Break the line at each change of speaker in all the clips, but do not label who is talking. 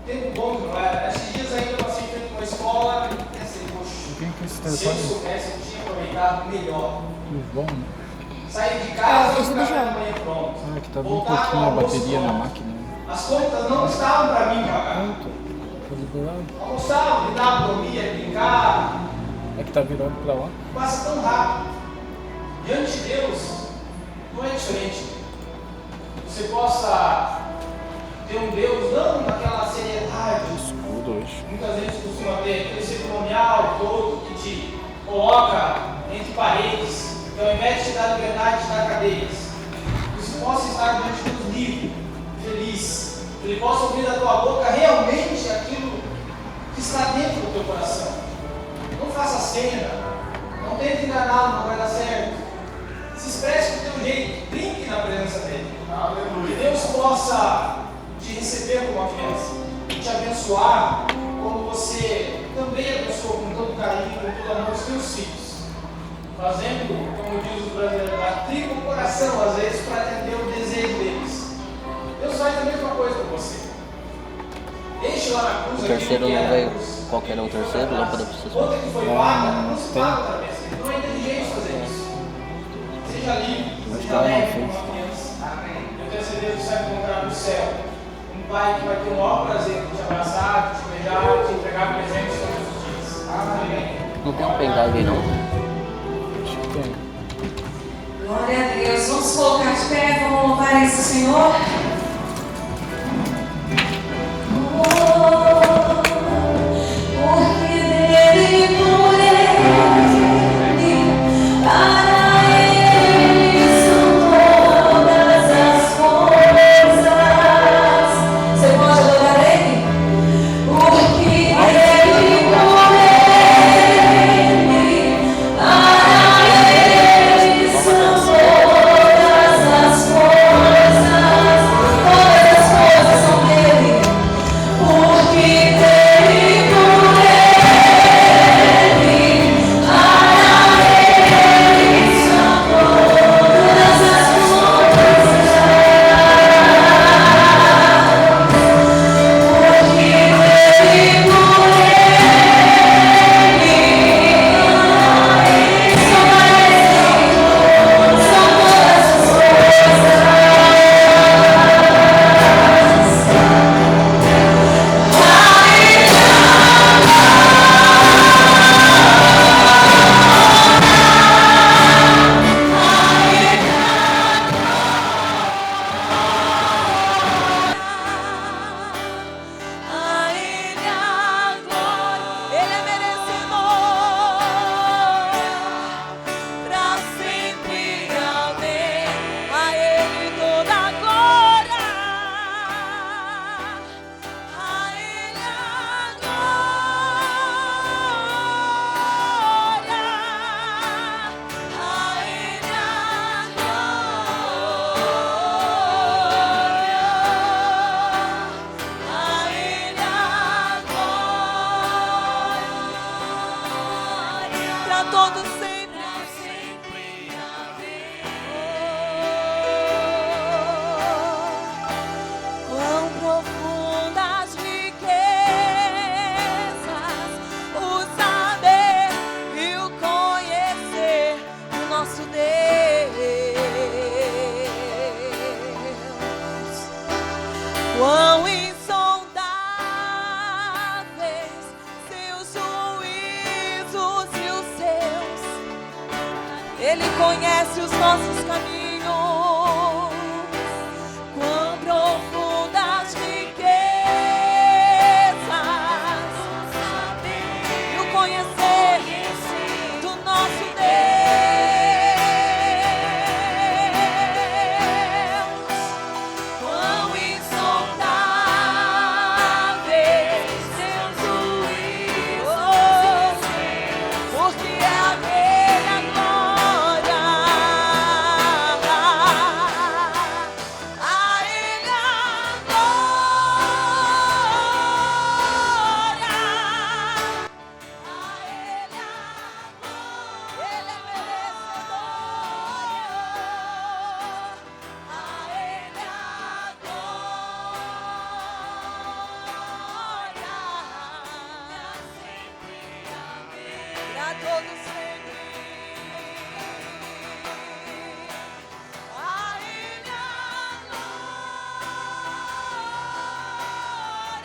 Tempo bom que não era. Esses dias ainda eu passei frente com a escola e pensei, poxa, se eu soubesse, eu tinha aproveitado melhor.
Bom, né?
Sair de casa, o café da manhã pronto.
Ah, que tá bem pouquinho a bateria na máquina.
As contas não estavam para mim pagar. Almoçava, virava, dormia, brincar.
É que tá virado pra lá.
Passa tão rápido. Diante de Deus, não é diferente. Você possa ter um Deus, não naquela seriedade.
Escudo hoje.
Muitas vezes costuma ter aquele cerimonial todo que te coloca entre paredes, que ao invés de te dar liberdade, te dá cadeias. Que você possa estar diante de Deus livre, feliz. Que Ele possa ouvir da tua boca realmente aquilo que está dentro do teu coração. Não faça cena, não tente enganá-lo, não vai dar certo. Se expresse do teu jeito, brinque na presença dele. Que Deus possa te receber como uma criança, te abençoar como você também abençoou com todo carinho, com todo amor os teus filhos. Fazendo, como diz os brasileiros, a tripa o coração, às vezes, para atender o desejo deles. Deus faz a mesma coisa com você. Deixe lá na cruz.
O terceiro não veio. Qual que era o terceiro? Lâmpada para vocês.
Outra que foi paga, não se paga outra vez. Não é inteligente fazer isso. Seja livre, seja leve como uma criança. Eu tenho certeza que você vai encontrar no céu um pai que vai ter o maior prazer de te abraçar, de te beijar, de te entregar presentes todos os dias. Amém.
Não tem um pendrive não?
Acho que tem.
Glória a Deus. Vamos colocar de pé, vamos louvar esse Senhor. Porque dele, por ele, para ele são todas as coisas. Você pode adorar ele? Porque dele, por ele, para ele são todas as coisas. Todas as coisas são dele. Porque dele, por ele, para ele são todas as coisas. Porque dele, por ele, são todas as coisas. A Ele a glória, Ele é merecedor, pra sempre, amém. A Ele toda a glória, a Ele a glória, a Ele a glória. A Ele a glória, pra todos sempre, amém. Quão profundas riquezas, o saber e o conhecer do nosso Deus. Quão insondáveis seus juízos e os seus. Ele conhece os nossos caminhos. Quão profundas riquezas e o conhecer do nosso Deus. Quão insondáveis seus juízos, porque a dele a glória.
todo sempre. A Ele a glória,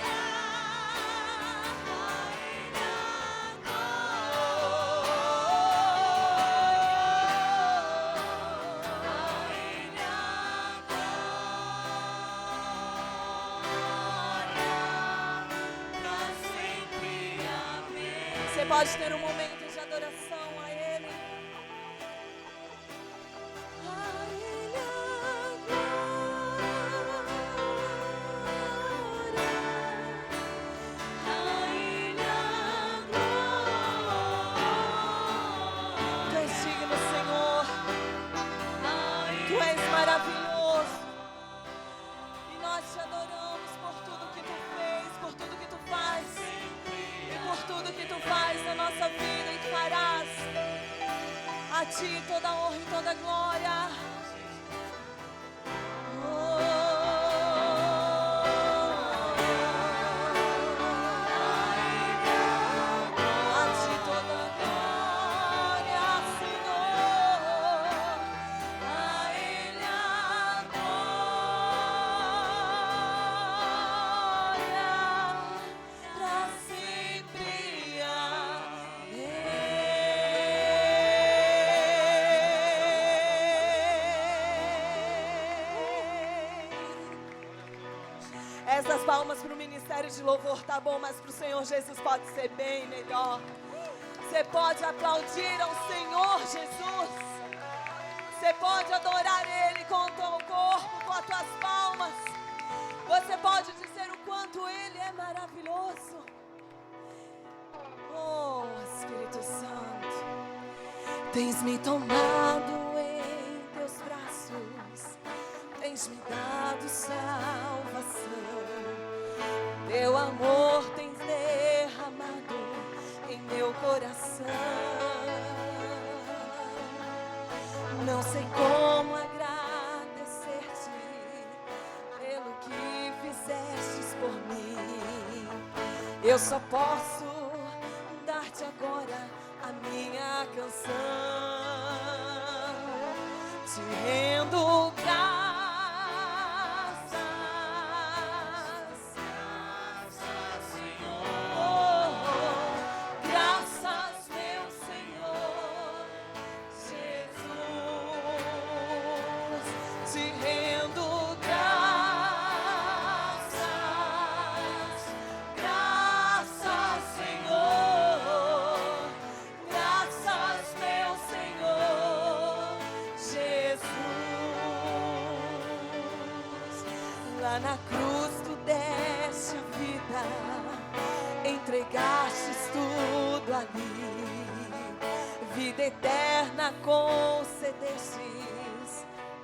a Ele a Você pode ter um momento de adoração a Ele. A Ele a glória, a Ele a glória. Tu és digno, Senhor. Tu és maravilhoso. E nós te adoramos por tudo que tu fez, por tudo que tu faz. Por tudo que tu faz na nossa vida e tu farás. A ti toda honra e toda glória. A ti toda glória, Senhor. A Ele a glória pra sempre. Essas palmas para o ministério de louvor tá bom, mas para o Senhor Jesus pode ser bem melhor. Você pode aplaudir ao Senhor Jesus. Você pode adorar Ele com o teu corpo, com as tuas palmas. Você pode dizer o quanto Ele é maravilhoso. Oh, Espírito Santo, tens me tomado em teus braços, tens me dado salvação. Teu amor tens derramado em meu coração. Não sei como agradecer-te pelo que fizestes por mim. Eu só posso dar-te agora a minha canção. Te rendo graças. Lá na cruz tu deste a vida, entregastes tudo ali. Vida eterna concedestes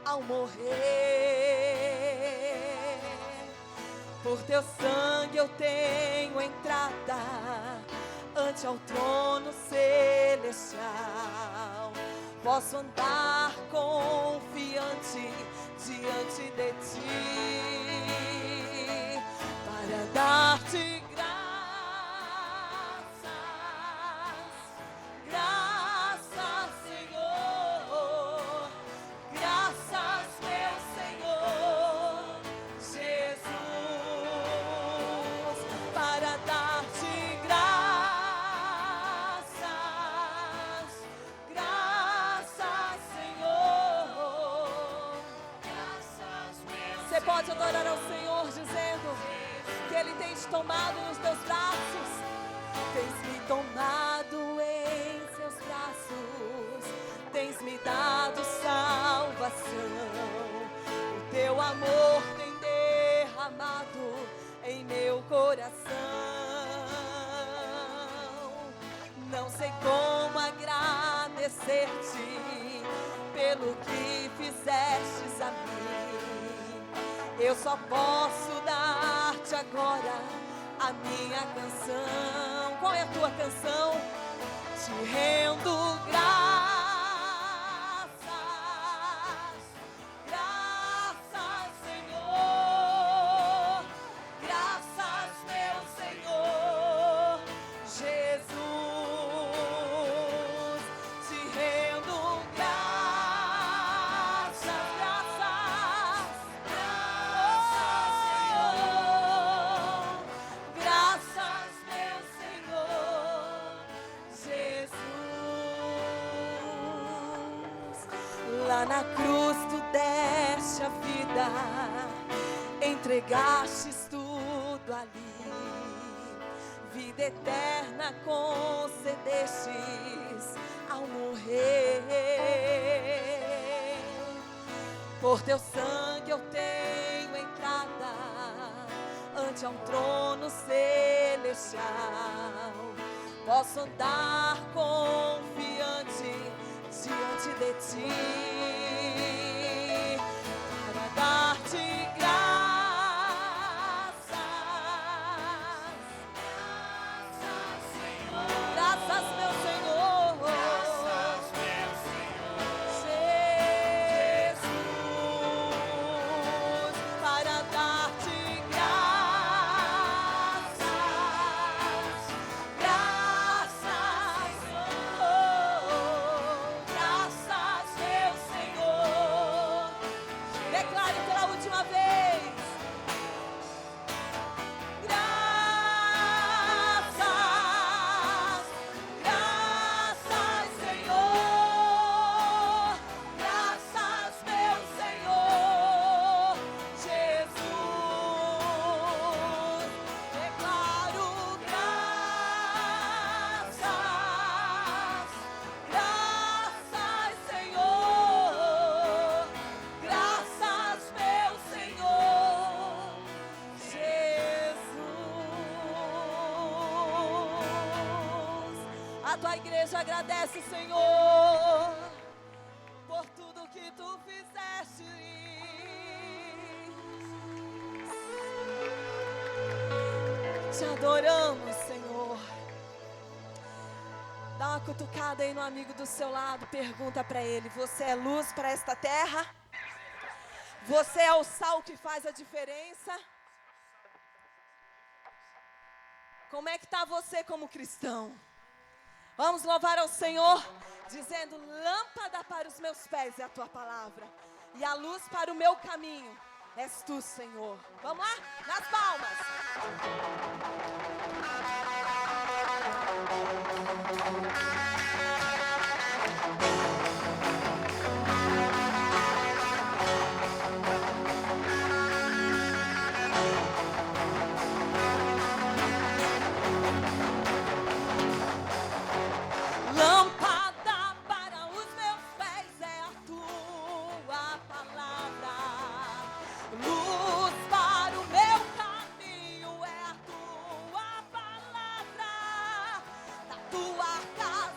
ao morrer. Por teu sangue eu tenho entrada ante ao trono celestial. Posso andar confiante diante de ti, para dar-te graças, graças, Senhor, graças, meu Senhor Jesus, para dar-te graças, graças, Senhor. Você pode adorar ao Senhor dizendo que Ele tem te tomado nos teus braços. Tens me tomado em seus braços, tens me dado salvação. O teu amor tem derramado em meu coração. Não sei como agradecer-te pelo que fizestes a mim. Eu só posso dar-te agora a minha canção. Qual é a tua canção? Te rendo graças, graças, Senhor, graças, meu Senhor Jesus, Lá na cruz tu deste a vida, entregastes tudo ali, vida eterna concedestes ao morrer. Por teu sangue eu tenho entrada ante a um trono celestial, posso andar confiante diante de ti, para dar-te graças, graças meu Senhor, Jesus, para dar-te agradece, Senhor, por tudo que tu fizeste. Te adoramos, Senhor. Dá uma cutucada aí no amigo do seu lado, pergunta pra ele: você é luz para esta terra? Você é o sal que faz a diferença? Como é que está você como cristão? Vamos louvar ao Senhor, dizendo: lâmpada para os meus pés é a tua palavra, e a luz para o meu caminho és tu, Senhor. Vamos lá? Nas palmas. Lâmpada para os meus pés é a tua palavra, luz para o meu caminho é a tua palavra. Na tua casa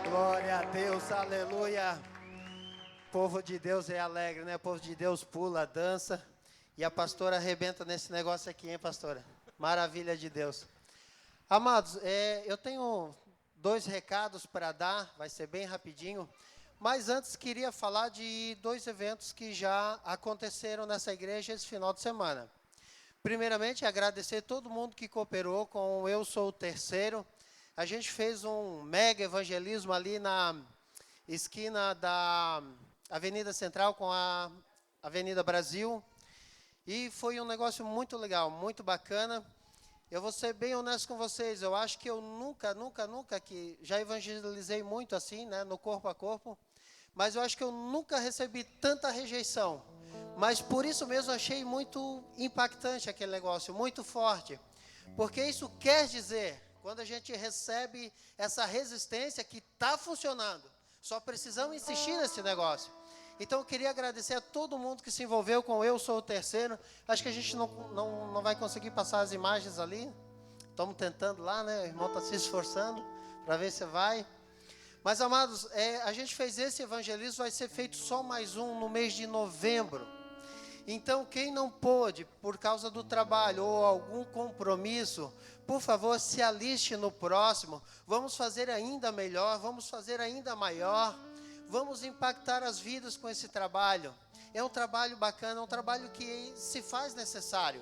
Glória a Deus, aleluia. O povo de Deus é alegre, né? O povo de Deus pula, dança. E a pastora arrebenta nesse negócio aqui, hein, pastora? Maravilha de Deus. Amados, eu tenho 2 recados para dar, vai ser bem rapidinho. Mas antes queria falar de 2 eventos que já aconteceram nessa igreja esse final de semana. Primeiramente, agradecer todo mundo que cooperou com Eu Sou o Terceiro. A gente fez um mega evangelismo ali na esquina da Avenida Central com a Avenida Brasil. E foi um negócio muito legal, muito bacana. Eu vou ser bem honesto com vocês, eu acho que eu nunca, que já evangelizei muito assim, né, no corpo a corpo, mas eu acho que eu nunca recebi tanta rejeição. Mas por isso mesmo eu achei muito impactante aquele negócio, muito forte. Porque isso quer dizer, quando a gente recebe essa resistência que está funcionando, só precisamos insistir nesse negócio. Então eu queria agradecer a todo mundo que se envolveu com Eu Sou o Terceiro. Acho que a gente não vai conseguir passar as imagens ali. Estamos tentando lá, né? O irmão está se esforçando para ver se vai. Mas, amados, a gente fez esse evangelismo, vai ser feito só mais um no mês de novembro. Então, quem não pôde, por causa do trabalho ou algum compromisso, por favor, se aliste no próximo. Vamos fazer ainda melhor, vamos fazer ainda maior. Vamos impactar as vidas com esse trabalho. É um trabalho bacana, é um trabalho que se faz necessário.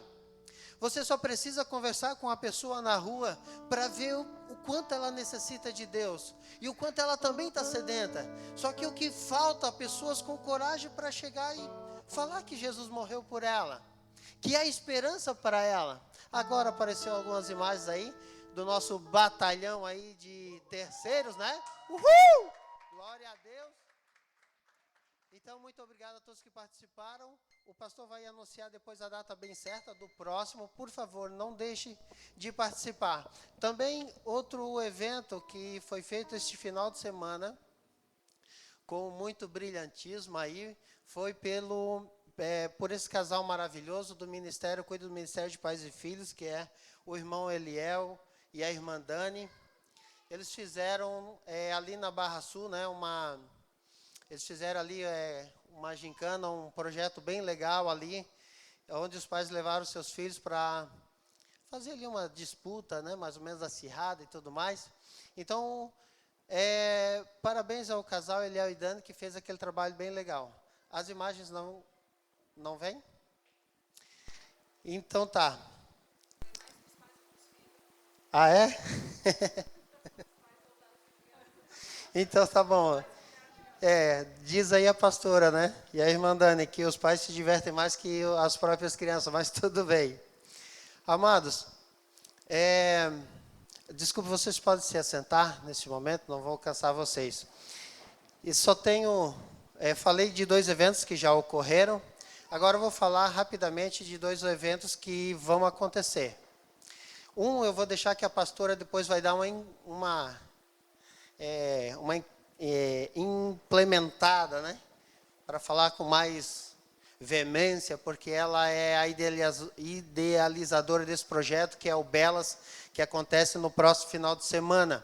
Você só precisa conversar com a pessoa na rua para ver o quanto ela necessita de Deus. E o quanto ela também está sedenta. Só que o que falta, pessoas com coragem para chegar e falar que Jesus morreu por ela. Que há esperança para ela. Agora apareceu algumas imagens aí do nosso batalhão aí de terceiros, né? Uhul! Glória a Deus. Então, muito obrigado a todos que participaram. O pastor vai anunciar depois a data bem certa do próximo. Por favor, não deixe de participar. Também, outro evento que foi feito este final de semana, com muito brilhantismo aí, foi por esse casal maravilhoso do Ministério, cuida do Ministério de Pais e Filhos, que é o irmão Eliel e a irmã Dani. Eles fizeram ali na Barra Sul, né, eles fizeram ali uma gincana, um projeto bem legal ali, onde os pais levaram seus filhos para fazer ali uma disputa, né, mais ou menos acirrada e tudo mais. Então, parabéns ao casal Eliel e Dani, que fez aquele trabalho bem legal. As imagens não vêm? Então tá. Ah, é? Então tá bom. Diz aí a pastora, né? E a irmã Dani, que os pais se divertem mais que as próprias crianças, mas tudo bem. Amados, desculpe, vocês podem se assentar nesse momento, não vou cansar vocês. E só tenho, falei de 2 eventos que já ocorreram, agora eu vou falar rapidamente de 2 eventos que vão acontecer. Eu vou deixar que a pastora depois vai dar uma implementada, né, para falar com mais veemência, porque ela é a idealizadora desse projeto, que é o Belas, que acontece no próximo final de semana,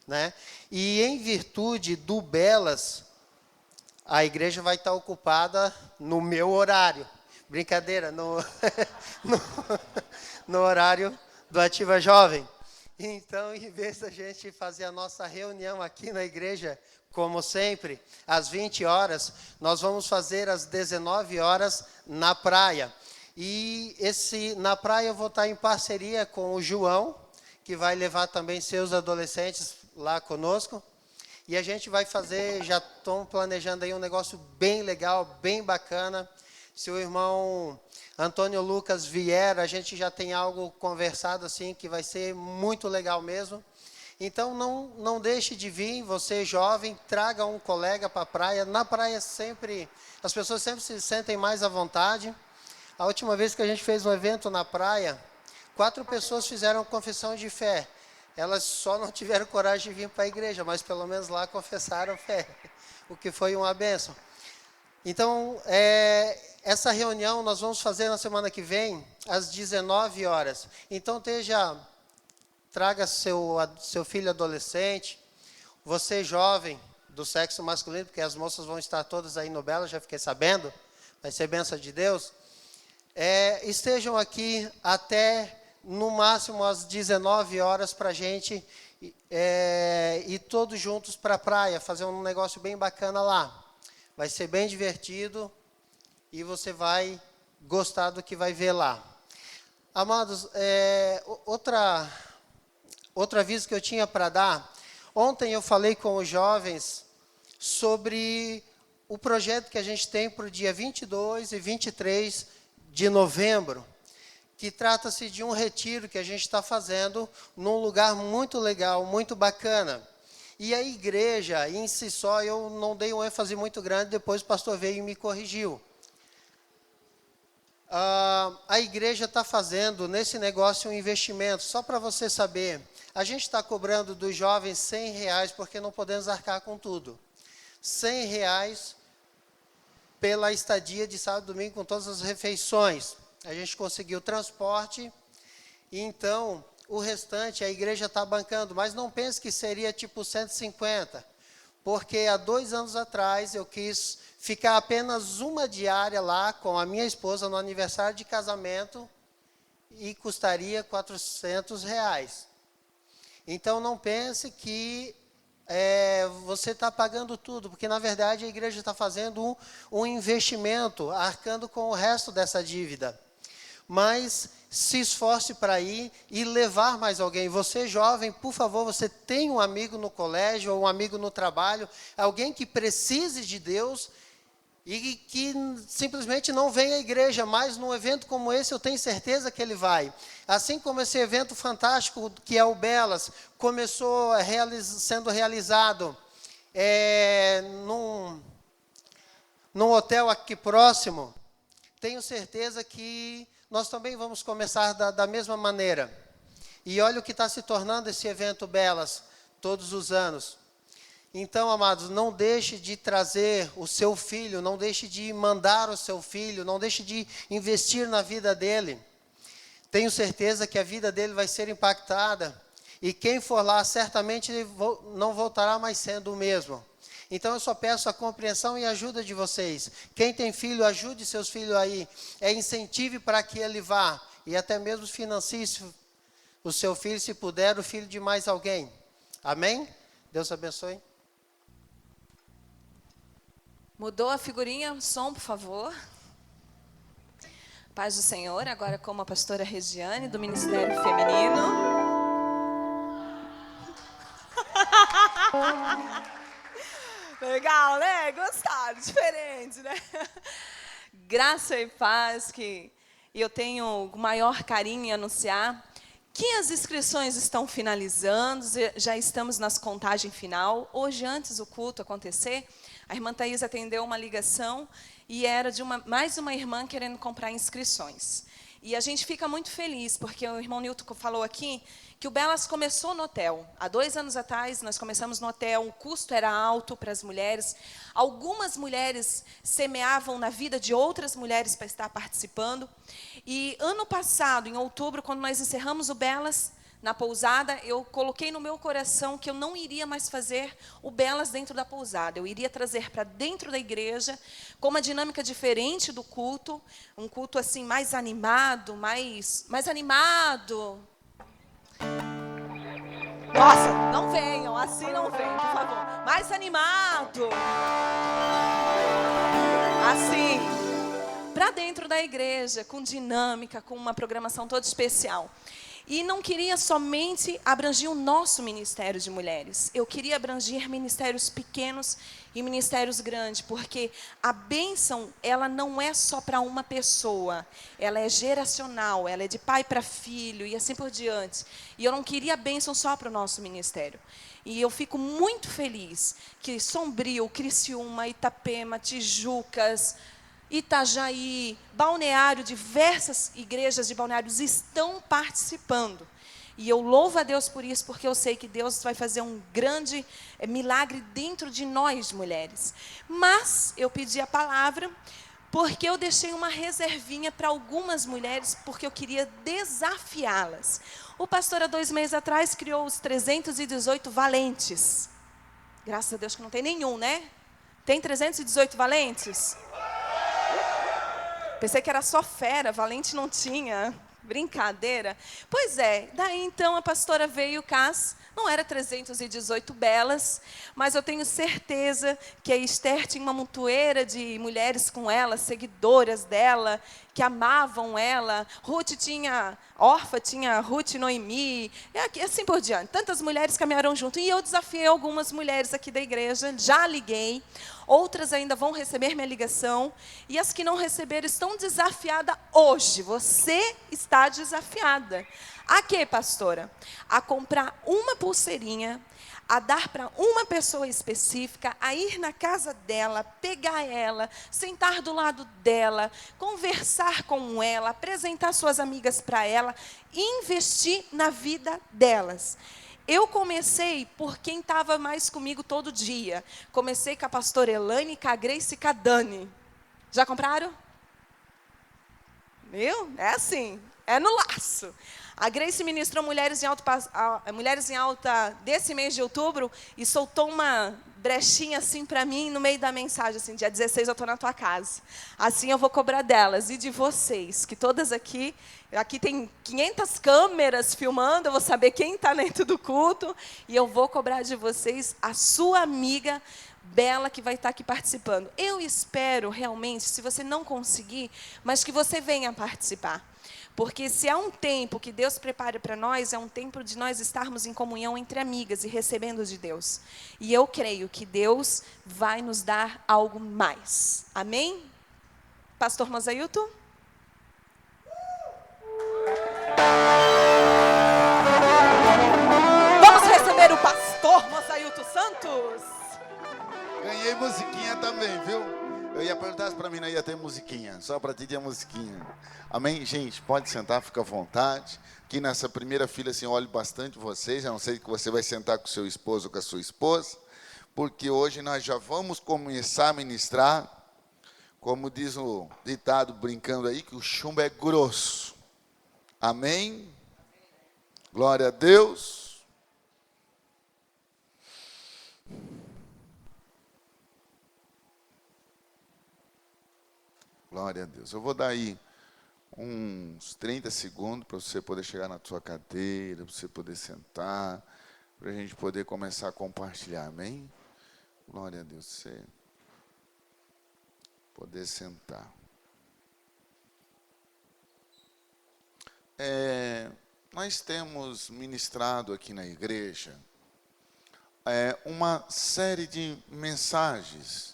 né? E em virtude do Belas, a igreja vai estar ocupada no meu horário. Brincadeira, no horário do Ativa Jovem. Então, em vez da gente fazer a nossa reunião aqui na igreja, como sempre, às 20 horas, nós vamos fazer às 19 horas na praia. E na praia eu vou estar em parceria com o João, que vai levar também seus adolescentes lá conosco. E a gente vai fazer, já estão planejando aí um negócio bem legal, bem bacana. Se o irmão Antônio Lucas vier, a gente já tem algo conversado assim, que vai ser muito legal mesmo. Então não deixe de vir, você jovem, traga um colega para a praia. Na praia sempre, as pessoas sempre se sentem mais à vontade. A última vez que a gente fez um evento na praia, 4 pessoas fizeram confissão de fé. Elas só não tiveram coragem de vir para a igreja, mas pelo menos lá confessaram fé, o que foi uma bênção. Então, essa reunião nós vamos fazer na semana que vem, às 19 horas. Então, traga seu filho adolescente, você jovem, do sexo masculino, porque as moças vão estar todas aí no Bela, já fiquei sabendo, vai ser bênção de Deus. Estejam aqui até, no máximo, às 19 horas para a gente ir todos juntos para a praia, fazer um negócio bem bacana lá. Vai ser bem divertido e você vai gostar do que vai ver lá. Amados, outro aviso que eu tinha para dar. Ontem eu falei com os jovens sobre o projeto que a gente tem para o dia 22 e 23 de novembro, que trata-se de um retiro que a gente está fazendo num lugar muito legal, muito bacana. E a igreja, em si só, eu não dei um ênfase muito grande, depois o pastor veio e me corrigiu. A igreja está fazendo nesse negócio um investimento, só para você saber, a gente está cobrando dos jovens R$100, porque não podemos arcar com tudo. R$100 pela estadia de sábado e domingo com todas as refeições. A gente conseguiu transporte, e então o restante a igreja está bancando, mas não pense que seria tipo 150, porque há 2 anos atrás eu quis ficar apenas uma diária lá com a minha esposa no aniversário de casamento e custaria R$400. Então não pense que você está pagando tudo, porque na verdade a igreja está fazendo um investimento, arcando com o resto dessa dívida. Mas se esforce para ir e levar mais alguém. Você jovem, por favor, você tem um amigo no colégio ou um amigo no trabalho, alguém que precise de Deus e que simplesmente não vem à igreja, mas num evento como esse eu tenho certeza que ele vai. Assim como esse evento fantástico que é o Belas, começou sendo realizado num hotel aqui próximo, tenho certeza que nós também vamos começar da mesma maneira. E olha o que está se tornando esse evento Belas, todos os anos. Então, amados, não deixe de trazer o seu filho, não deixe de mandar o seu filho, não deixe de investir na vida dele. Tenho certeza que a vida dele vai ser impactada, e quem for lá certamente não voltará mais sendo o mesmo. Então eu só peço a compreensão e ajuda de vocês. Quem tem filho, ajude seus filhos aí. Incentive para que ele vá. E até mesmo financie o seu filho, se puder, o filho de mais alguém. Amém? Deus abençoe.
Mudou a figurinha? Som, por favor. Paz do Senhor, agora como a pastora Regiane, do Ministério Feminino. Legal, né? Gostaram, diferente, né? Graça e paz, que eu tenho o maior carinho em anunciar que as inscrições estão finalizando, já estamos nas contagem final. Hoje, antes do culto acontecer, a irmã Thaís atendeu uma ligação e era de mais uma irmã querendo comprar inscrições. E a gente fica muito feliz, porque o irmão Nilton falou aqui que o Belas começou no hotel. Há 2 anos atrás, nós começamos no hotel, o custo era alto para as mulheres. Algumas mulheres semeavam na vida de outras mulheres para estar participando. E ano passado, em outubro, quando nós encerramos o Belas, na pousada, eu coloquei no meu coração que eu não iria mais fazer o Belas dentro da pousada. Eu iria trazer para dentro da igreja, com uma dinâmica diferente do culto, um culto assim mais animado, mais animado. Nossa, não venham, assim não venham, por favor. Mais animado. Assim, para dentro da igreja, com dinâmica, com uma programação toda especial. E não queria somente abranger o nosso ministério de mulheres. Eu queria abranger ministérios pequenos e ministérios grandes, porque a bênção, ela não é só para uma pessoa, ela é geracional, ela é de pai para filho e assim por diante. E eu não queria a bênção só para o nosso ministério. E eu fico muito feliz que Sombrio, Criciúma, Itapema, Tijucas, Itajaí, Balneário, diversas igrejas de Balneários estão participando. E eu louvo a Deus por isso, porque eu sei que Deus vai fazer um grande milagre dentro de nós, mulheres. Mas eu pedi a palavra porque eu deixei uma reservinha para algumas mulheres, porque eu queria desafiá-las. O pastor, há 2 meses atrás, criou os 318 valentes. Graças a Deus que não tem nenhum, né? Tem 318 valentes? Pensei que era só fera, valente não tinha. Brincadeira. Pois é, daí então a pastora veio, não era 318 belas, mas eu tenho certeza que a Esther tinha uma montoeira de mulheres com ela, seguidoras dela, que amavam ela. Orfa tinha Ruth e Noemi, e assim por diante. Tantas mulheres caminharam junto. E eu desafiei algumas mulheres aqui da igreja, já liguei. Outras ainda vão receber minha ligação. E as que não receberam estão desafiadas hoje. Você está desafiada. A quê, pastora? A comprar uma pulseirinha, a dar para uma pessoa específica, a ir na casa dela, pegar ela, sentar do lado dela, conversar com ela, apresentar suas amigas para ela, e investir na vida delas. Eu comecei por quem estava mais comigo todo dia. Comecei com a pastora Elaine, com a Grace e com a Dani. Já compraram? Viu? É assim, é no laço. A Grace ministrou Mulheres em Alta desse mês de outubro e soltou uma brechinha assim para mim no meio da mensagem, assim, dia 16 eu estou na tua casa. Assim eu vou cobrar delas e de vocês, que todas aqui tem 500 câmeras filmando, eu vou saber quem está dentro do culto e eu vou cobrar de vocês a sua amiga Bela que vai estar aqui participando. Eu espero realmente, se você não conseguir, mas que você venha participar. Porque se há um tempo que Deus prepara para nós, é um tempo de nós estarmos em comunhão entre amigas e recebendo de Deus. E eu creio que Deus vai nos dar algo mais. Amém? Pastor Mozailton? Vamos receber o pastor Mozailton Santos?
Ganhei musiquinha também, viu? Eu ia perguntar se para mim não ia ter musiquinha, só para ti tinha musiquinha. Amém? Gente, pode sentar, fica à vontade. Aqui nessa primeira fila, assim, olhe bastante vocês, a não ser que você vai sentar com o seu esposo ou com a sua esposa, porque hoje nós já vamos começar a ministrar, como diz o ditado brincando aí, que o chumbo é grosso. Amém? Glória a Deus. Glória a Deus. Eu vou dar aí uns 30 segundos para você poder chegar na sua cadeira, para você poder sentar, para a gente poder começar a compartilhar, amém? Glória a Deus, você poder sentar. Nós temos ministrado aqui na igreja uma série de mensagens,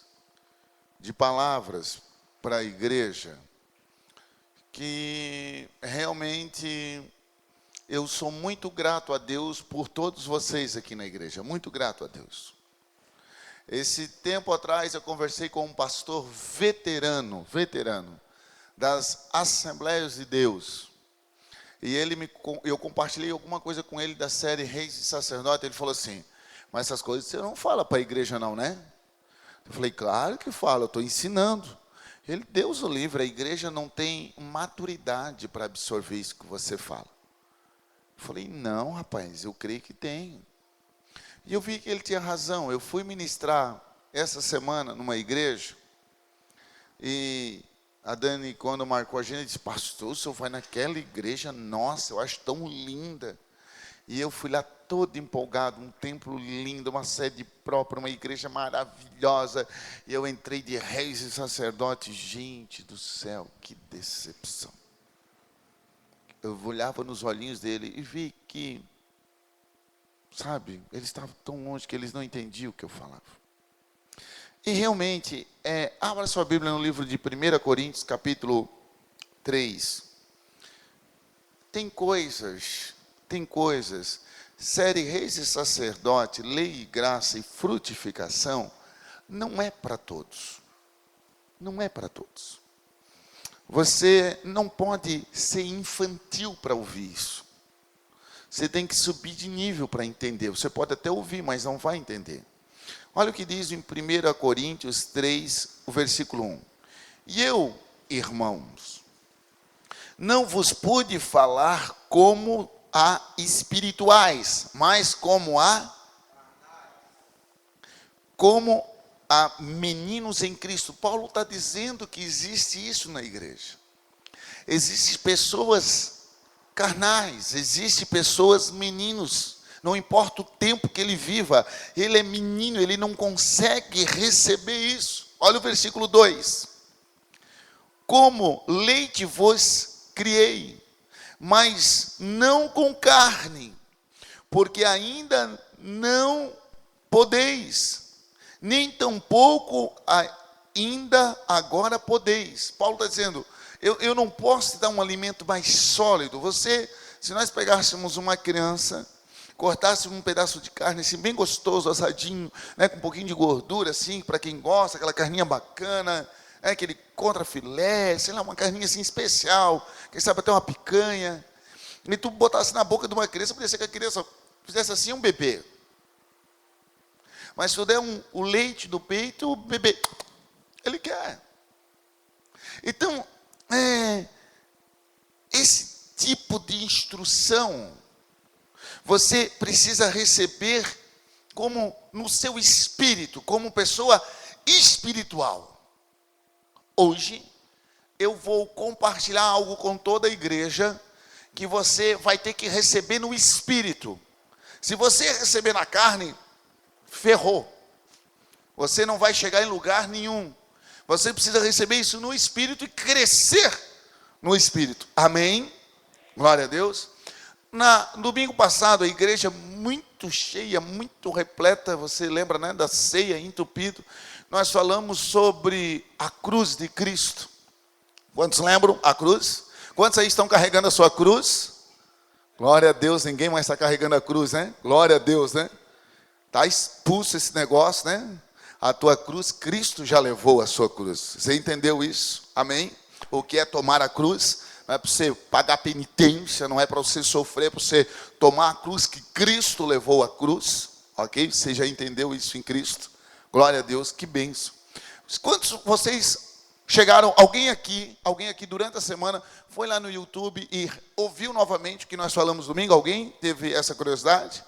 de palavras para a igreja, que realmente eu sou muito grato a Deus por todos vocês aqui na igreja, muito grato a Deus. Esse tempo atrás eu conversei com um pastor veterano das Assembleias de Deus, e eu compartilhei alguma coisa com ele da série Reis e Sacerdotes. Ele falou assim: mas essas coisas você não fala para a igreja não, né? Eu falei: claro que falo, eu estou ensinando. Ele, Deus o livre, a igreja não tem maturidade para absorver isso que você fala. Eu falei: não, rapaz, eu creio que tem. E eu vi que ele tinha razão. Eu fui ministrar essa semana numa igreja, e a Dani, quando marcou a gente, disse: pastor, o senhor vai naquela igreja? Nossa, eu acho tão linda. E eu fui lá todo empolgado, um templo lindo, uma sede própria, uma igreja maravilhosa. E eu entrei de reis e sacerdotes. Gente do céu, que decepção. eu olhava nos olhinhos dele e vi que, sabe, eles estavam tão longe que eles não entendiam o que eu falava. E realmente, abra sua Bíblia no livro de 1 Coríntios, capítulo 3. Tem coisas, série Reis e Sacerdote, Lei e Graça e Frutificação, não é para todos. Não é para todos. Você não pode ser infantil para ouvir isso. Você tem que subir de nível para entender. Você pode até ouvir, mas não vai entender. Olha o que diz em 1 Coríntios 3, o versículo 1. E eu, irmãos, não vos pude falar como a espirituais, mas como a meninos em Cristo. Paulo está dizendo que existe isso na igreja. Existem pessoas carnais, existem pessoas meninos. Não importa o tempo que ele viva, ele é menino, ele não consegue receber isso. Olha o versículo 2. Como leite vos criei, mas não com carne, porque ainda não podeis, nem tampouco ainda agora podeis. Paulo está dizendo, eu não posso te dar um alimento mais sólido. Se nós pegássemos uma criança, cortássemos um pedaço de carne assim, bem gostoso, assadinho, né, com um pouquinho de gordura, assim, para quem gosta, aquela carninha bacana, aquele contrafilé, sei lá, uma carninha assim especial, quem sabe até uma picanha, e tu botasse na boca de uma criança, podia ser que a criança fizesse assim um bebê. Mas se tu der o leite do peito, o bebê, ele quer. Então, esse tipo de instrução, você precisa receber como no seu espírito, como pessoa espiritual. Hoje, eu vou compartilhar algo com toda a igreja, que você vai ter que receber no espírito. Se você receber na carne, ferrou. Você não vai chegar em lugar nenhum. Você precisa receber isso no espírito e crescer no espírito. Amém? Glória a Deus. No domingo passado, a igreja muito cheia, muito repleta, você lembra, né, da ceia entupido, nós falamos sobre a cruz de Cristo. Quantos lembram a cruz? Quantos aí estão carregando a sua cruz? Glória a Deus, ninguém mais está carregando a cruz, né? Glória a Deus, né? Está expulso esse negócio, né? A tua cruz, Cristo já levou a sua cruz. Você entendeu isso? Amém? O que é tomar a cruz? Não é para você pagar penitência, não é para você sofrer, é para você tomar a cruz que Cristo levou a cruz. Ok? Você já entendeu isso em Cristo? Glória a Deus, que bênção. Quantos vocês chegaram, alguém aqui durante a semana, foi lá no YouTube e ouviu novamente o que nós falamos domingo? Alguém teve essa curiosidade?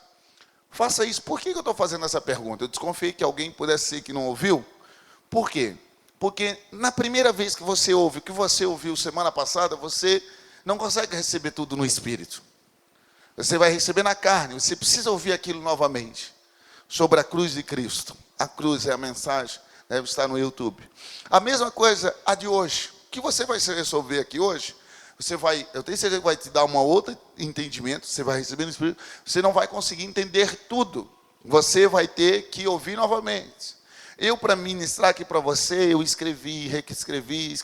Faça isso. Por que eu estou fazendo essa pergunta? Eu desconfiei que alguém pudesse ser que não ouviu. Por quê? Porque na primeira vez que você ouve o que você ouviu semana passada, você não consegue receber tudo no espírito. Você vai receber na carne. Você precisa ouvir aquilo novamente. Sobre a cruz de Cristo. A cruz é a mensagem, deve estar no YouTube. A mesma coisa a de hoje. O que você vai resolver aqui hoje? Eu tenho certeza que vai te dar um outro entendimento. Você vai receber no espírito. Você não vai conseguir entender tudo. Você vai ter que ouvir novamente. Eu, para ministrar aqui para você, eu escrevi, reescrevi,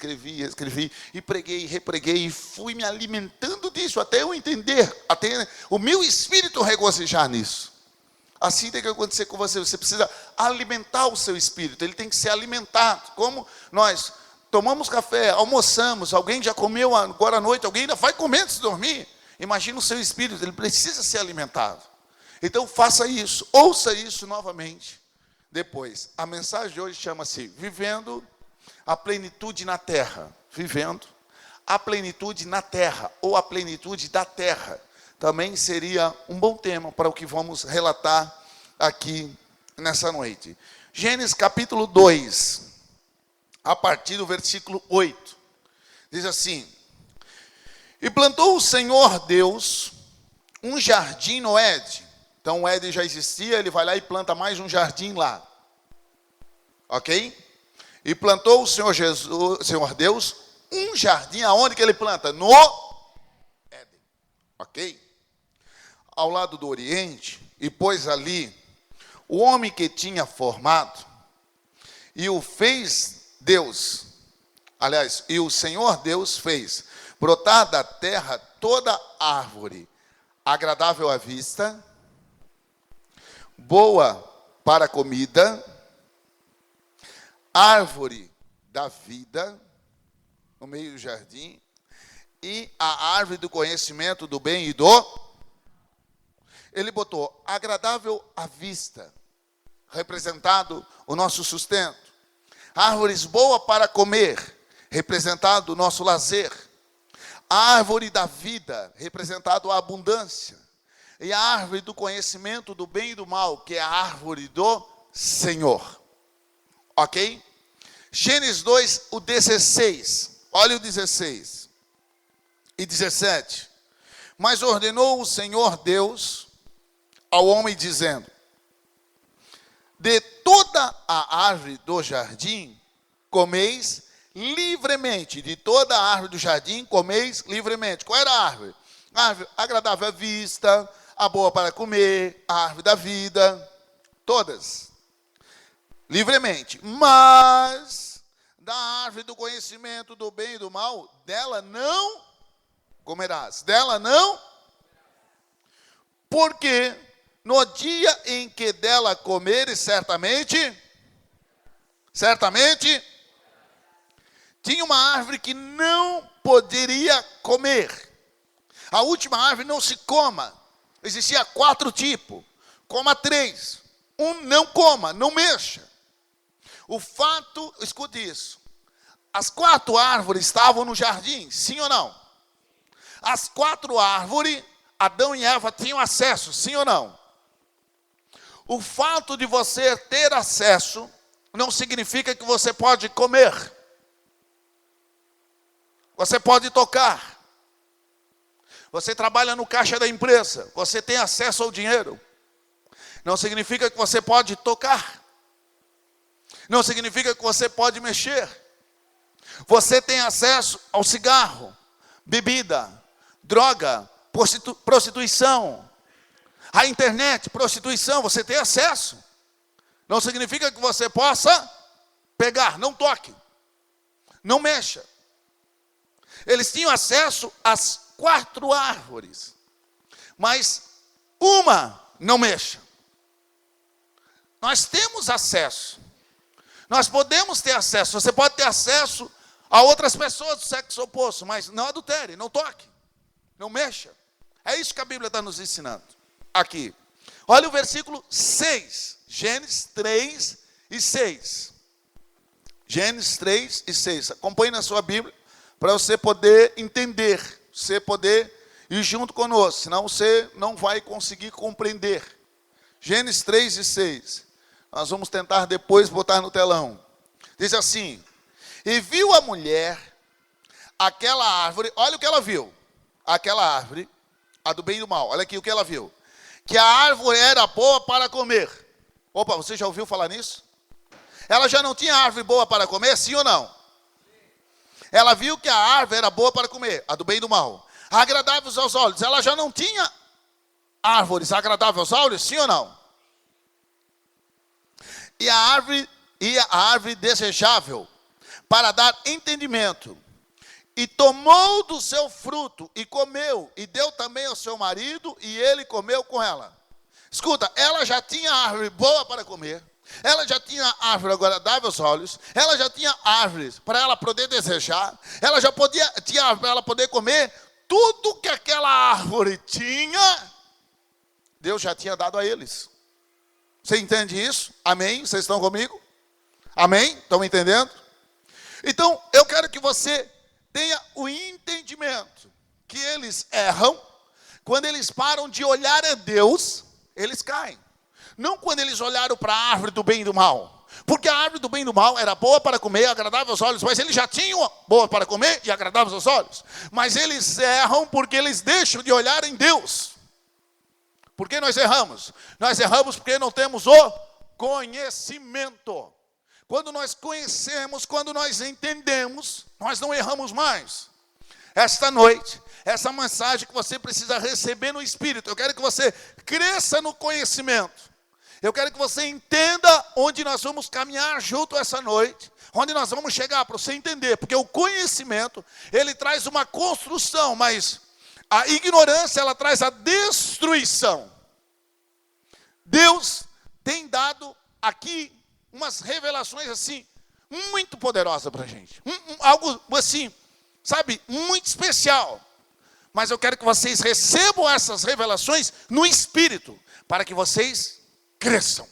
e preguei, repreguei, e fui me alimentando disso, até eu entender, até o meu espírito regozijar nisso. Assim tem que acontecer com você. Você precisa alimentar o seu espírito, ele tem que ser alimentado. Como nós tomamos café, almoçamos, alguém já comeu agora à noite, alguém ainda vai comer antes de dormir. Imagina o seu espírito, ele precisa ser alimentado. Então faça isso, ouça isso novamente. Depois, a mensagem de hoje chama-se Vivendo a Plenitude na Terra. Vivendo a Plenitude na Terra, ou a Plenitude da Terra. Também seria um bom tema para o que vamos relatar aqui nessa noite. Gênesis capítulo 2, a partir do versículo 8. Diz assim: E plantou o Senhor Deus um jardim no Éden. Então o Éden já existia, ele vai lá e planta mais um jardim lá. Ok? E plantou o Senhor Deus um jardim, aonde que ele planta? No Éden. ok? Ao lado do Oriente, e pôs ali o homem que tinha formado, e o fez Deus, aliás, e o Senhor Deus fez brotar da terra toda árvore agradável à vista, boa para a comida, árvore da vida, no meio do jardim, e a árvore do conhecimento do bem e do... Ele botou agradável à vista, representado o nosso sustento. Árvores boas para comer, representado o nosso lazer. A árvore da vida, representado a abundância. E a árvore do conhecimento do bem e do mal, que é a árvore do Senhor. Ok? Gênesis 2, o 16. Olha o 16 e 17. Mas ordenou o Senhor Deus ao homem, dizendo: de toda a árvore do jardim comeis livremente, de toda a árvore do jardim comeis livremente. Qual era a árvore? A árvore agradável à vista, a boa para comer, a árvore da vida, todas. Livremente. Mas da árvore do conhecimento do bem e do mal, dela não comerás. Dela não. Porque no dia em que dela comeres, certamente, tinha uma árvore que não poderia comer. A última árvore não se coma. Existia 4 tipos. Coma 3. Não coma, não mexa. O fato, escute isso. As 4 árvores estavam no jardim, sim ou não? As 4 árvores, Adão e Eva tinham acesso, sim ou não? O fato de você ter acesso não significa que você pode comer. Você pode tocar. Você trabalha no caixa da empresa, você tem acesso ao dinheiro. Não significa que você pode tocar. Não significa que você pode mexer. Você tem acesso ao cigarro, bebida, droga, prostituição. A internet, prostituição, você tem acesso. Não significa que você possa pegar, não toque, não mexa. Eles tinham acesso às 4 árvores, mas uma não mexa. Nós temos acesso. Nós podemos ter acesso. Você pode ter acesso a outras pessoas do sexo oposto, mas não adultere, não toque, não mexa. É isso que a Bíblia está nos ensinando aqui. Olha o versículo 6. Gênesis 3 e 6. Gênesis 3 e 6. Acompanhe na sua Bíblia para você poder entender, você poder ir junto conosco, senão você não vai conseguir compreender. Gênesis 3 e 6. Nós vamos tentar depois botar no telão. Diz assim: e viu a mulher aquela árvore, olha o que ela viu. Aquela árvore, a do bem e do mal, olha aqui o que ela viu. Que a árvore era boa para comer. Opa, você já ouviu falar nisso? Ela já não tinha árvore boa para comer, sim ou não? Ela viu que a árvore era boa para comer, a do bem e do mal. Agradáveis aos olhos. Ela já não tinha árvores agradáveis aos olhos, sim ou não? E a árvore desejável para dar entendimento. E tomou do seu fruto e comeu, e deu também ao seu marido, e ele comeu com ela. Escuta, ela já tinha árvore boa para comer, ela já tinha árvore agradável aos olhos, ela já tinha árvores para ela poder desejar, ela já tinha árvore para ela poder comer, tudo que aquela árvore tinha, Deus já tinha dado a eles. Você entende isso? Amém? Vocês estão comigo? Amém? Estão entendendo? Então, eu quero que você tenha o entendimento que eles erram quando eles param de olhar a Deus, eles caem. Não quando eles olharam para a árvore do bem e do mal. Porque a árvore do bem e do mal era boa para comer, agradável aos olhos, mas eles já tinham boa para comer e agradável aos olhos. Mas eles erram porque eles deixam de olhar em Deus. Por que nós erramos? Nós erramos porque não temos o conhecimento. Quando nós conhecemos, quando nós entendemos, nós não erramos mais. esta noite, essa mensagem que você precisa receber no Espírito. Eu quero que você cresça no conhecimento. Eu quero que você entenda onde nós vamos caminhar junto essa noite, onde nós vamos chegar, para você entender. Porque o conhecimento, ele traz uma construção, mas a ignorância, ela traz a destruição. Deus tem dado aqui umas revelações assim, muito poderosas para a gente. Algo assim, sabe, muito especial. Mas eu quero que vocês recebam essas revelações no Espírito, para que vocês cresçam.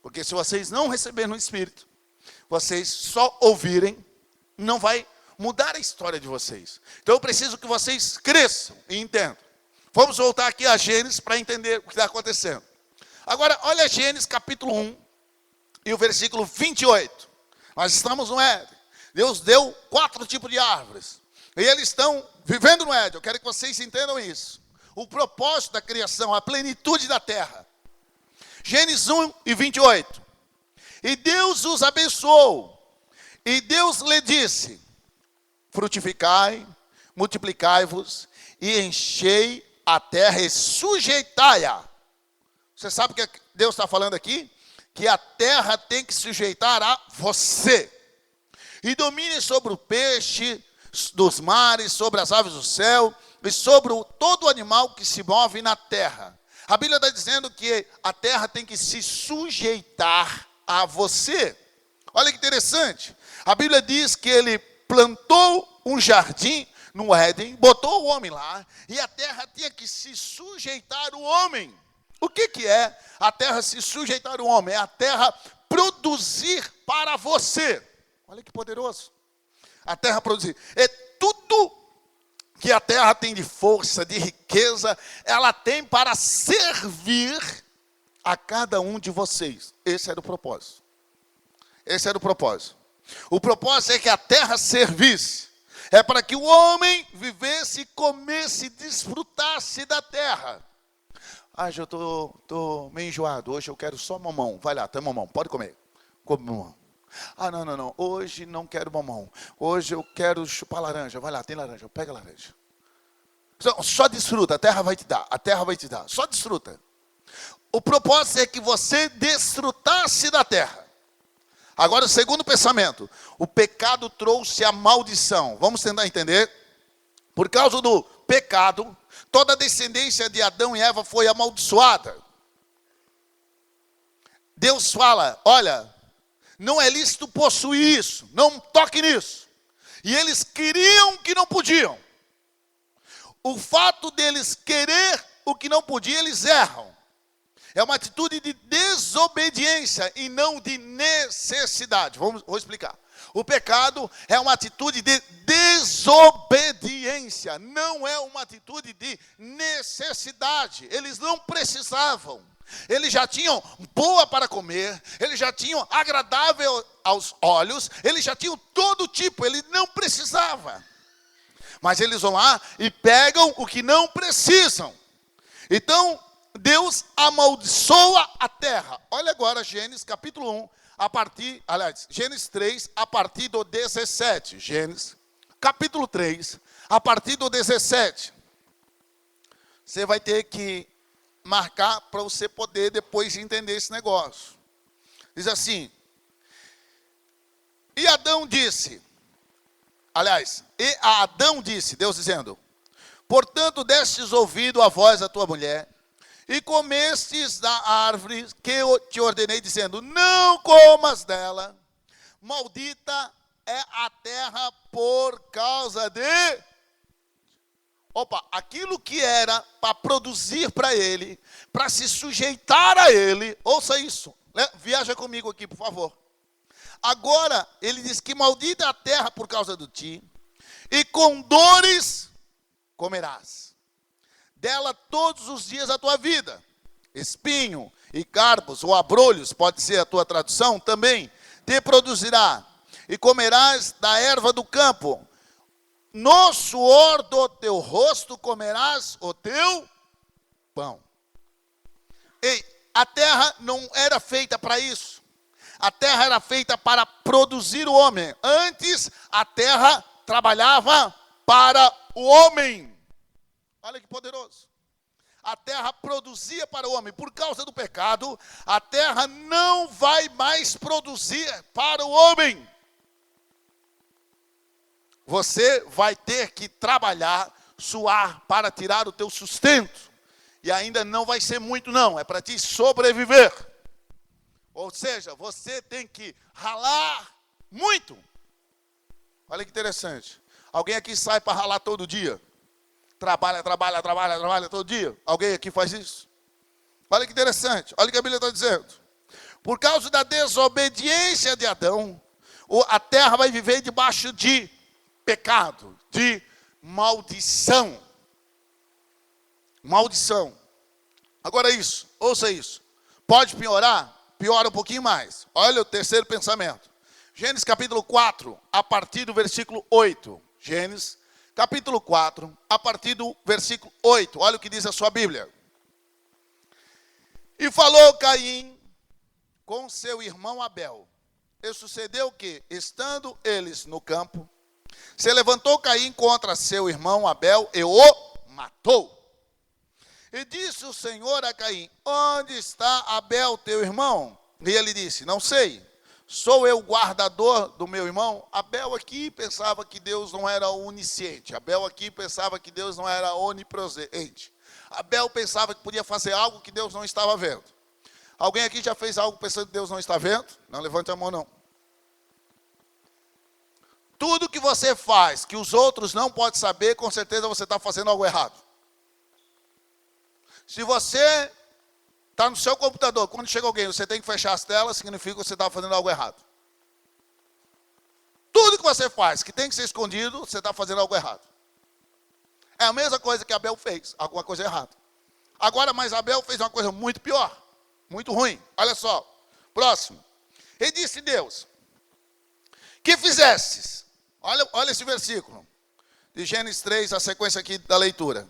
Porque se vocês não receberem no Espírito, vocês só ouvirem, não vai mudar a história de vocês. Então eu preciso que vocês cresçam e entendam. Vamos voltar aqui a Gênesis para entender o que está acontecendo. Agora, olha Gênesis capítulo 1 e o versículo 28. Nós estamos no Éden. Deus deu 4 tipos de árvores. E eles estão vivendo no Éden. Eu quero que vocês entendam isso. O propósito da criação, a plenitude da terra. Gênesis 1 e 28. E Deus os abençoou. E Deus lhe disse: frutificai, multiplicai-vos e enchei a terra e sujeitai-a. Você sabe o que Deus está falando aqui? Que a terra tem que sujeitar a você. E domine sobre o peixe dos mares, sobre as aves do céu e sobre todo animal que se move na terra. A Bíblia está dizendo que a terra tem que se sujeitar a você. Olha que interessante. A Bíblia diz que ele plantou um jardim no Éden, botou o homem lá, e a terra tinha que se sujeitar ao homem. O que é a terra se sujeitar ao homem? É a terra produzir para você. Olha que poderoso. A terra produzir. É tudo que a terra tem de força, de riqueza, ela tem para servir a cada um de vocês. Esse era o propósito. Esse era o propósito. O propósito é que a terra servisse. É para que o homem vivesse, comesse, desfrutasse da terra. Eu estou meio enjoado. Hoje eu quero só mamão. Vai lá, tem mamão. Pode comer. Come mamão. Não. Hoje não quero mamão. Hoje eu quero chupar laranja. Vai lá, tem laranja. Pega laranja. Só desfruta. A terra vai te dar. A terra vai te dar. Só desfruta. O propósito é que você desfrutasse da terra. Agora o segundo pensamento. O pecado trouxe a maldição. Vamos tentar entender. Por causa do pecado, toda a descendência de Adão e Eva foi amaldiçoada. Deus fala: olha, não é lícito possuir isso, não toque nisso. E eles queriam que não podiam. O fato deles querer o que não podia, eles erram. É uma atitude de desobediência e não de necessidade. Vou explicar. O pecado é uma atitude de desobediência, não é uma atitude de necessidade. Eles não precisavam. Eles já tinham boa para comer, eles já tinham agradável aos olhos, eles já tinham todo tipo, eles não precisavam. Mas eles vão lá e pegam o que não precisam. Então, Deus amaldiçoa a terra. Olha agora Gênesis capítulo 1, Gênesis 3, a partir do 17. Gênesis capítulo 3, a partir do 17. Você vai ter que marcar para você poder depois entender esse negócio. Diz assim: e Adão disse, e a Adão disse, Deus dizendo: portanto destes ouvido a voz da tua mulher, e comestes da árvore que eu te ordenei, dizendo: não comas dela, maldita é a terra por causa de... aquilo que era para produzir para ele, para se sujeitar a ele, ouça isso, viaja comigo aqui, por favor. Agora, ele diz que maldita é a terra por causa de ti, e com dores comerás dela todos os dias da tua vida. Espinho e carpos, ou abrolhos, pode ser a tua tradução também, te produzirá, e comerás da erva do campo. No suor do teu rosto comerás o teu pão. Ei, a terra não era feita para isso. A terra era feita para produzir o homem. Antes, a terra trabalhava para o homem. Olha que poderoso. A terra produzia para o homem. Por causa do pecado, a terra não vai mais produzir para o homem. Você vai ter que trabalhar, suar para tirar o teu sustento. E ainda não vai ser muito não, é para ti sobreviver. Ou seja, você tem que ralar muito. Olha que interessante. Alguém aqui sai para ralar todo dia? Trabalha todo dia? Alguém aqui faz isso? Olha que interessante, olha o que a Bíblia está dizendo. Por causa da desobediência de Adão, a terra vai viver debaixo de pecado, de maldição. Maldição. Agora isso, ouça isso. Pode piorar? Piora um pouquinho mais. Olha o terceiro pensamento. Gênesis capítulo 4, a partir do versículo 8. Gênesis capítulo 4, a partir do versículo 8. Olha o que diz a sua Bíblia. E falou Caim com seu irmão Abel. E sucedeu que, estando eles no campo, se levantou Caim contra seu irmão Abel e o matou. E disse o Senhor a Caim: onde está Abel, teu irmão? E ele disse: não sei, sou eu guardador do meu irmão? Abel aqui pensava que Deus não era onisciente. Abel aqui pensava que Deus não era onipresente. Abel pensava que podia fazer algo que Deus não estava vendo. Alguém aqui já fez algo pensando que Deus não está vendo? Não levante a mão não. Tudo que você faz que os outros não podem saber, com certeza você está fazendo algo errado. Se você está no seu computador, quando chega alguém, você tem que fechar as telas, significa que você está fazendo algo errado. Tudo que você faz que tem que ser escondido, você está fazendo algo errado. É a mesma coisa que Abel fez, alguma coisa errada. Agora, mas Abel fez uma coisa muito pior, muito ruim. Olha só, próximo. E disse Deus: que fizestes? Olha esse versículo de Gênesis 3, a sequência aqui da leitura.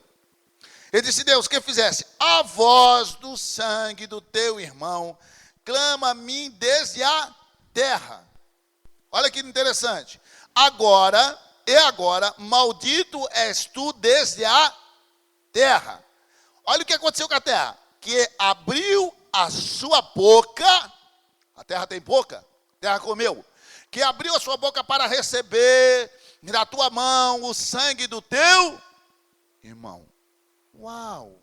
Ele disse Deus: que fizesse? A voz do sangue do teu irmão clama a mim desde a terra. Olha que interessante. Agora, maldito és tu desde a terra. Olha o que aconteceu com a terra. Que abriu a sua boca. A terra tem boca? A terra comeu. Que abriu a sua boca para receber da tua mão o sangue do teu irmão. Uau!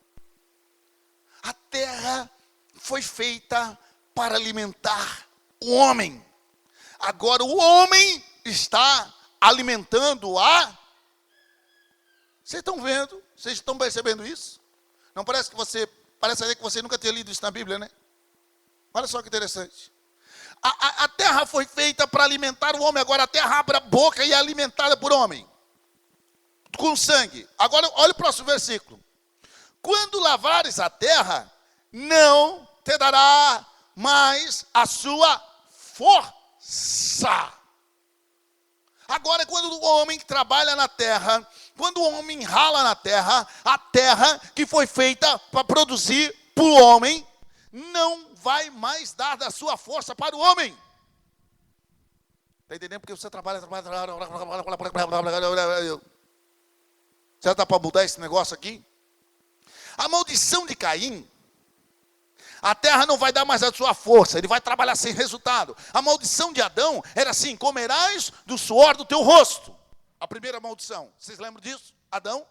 A terra foi feita para alimentar o homem. Agora o homem está alimentando a... Vocês estão vendo? Vocês estão percebendo isso? Não parece que parece que você nunca tinha lido isso na Bíblia, né? Olha só que interessante. A terra foi feita para alimentar o homem. Agora a terra abre a boca e é alimentada por homem. Com sangue. Agora olha o próximo versículo. Quando lavrares a terra, não te dará mais a sua força. Agora, quando o homem trabalha na terra, quando o homem rala na terra, a terra que foi feita para produzir para o homem, não vai mais dar da sua força para o homem. Está entendendo? Porque você trabalha. Já está para mudar esse negócio aqui? A maldição de Caim, a terra não vai dar mais a sua força, ele vai trabalhar sem resultado. A maldição de Adão era assim: comerás do suor do teu rosto. A primeira maldição, vocês lembram disso? Adão,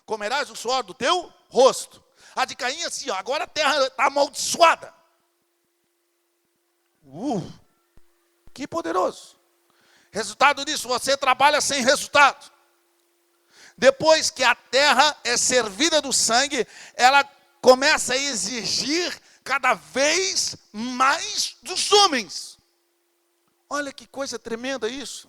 comerás do suor do teu rosto. A de Caim assim, ó, agora a terra está amaldiçoada. Que poderoso. Resultado disso, você trabalha sem resultado. Depois que a terra é servida do sangue, ela começa a exigir cada vez mais dos homens. Olha que coisa tremenda isso.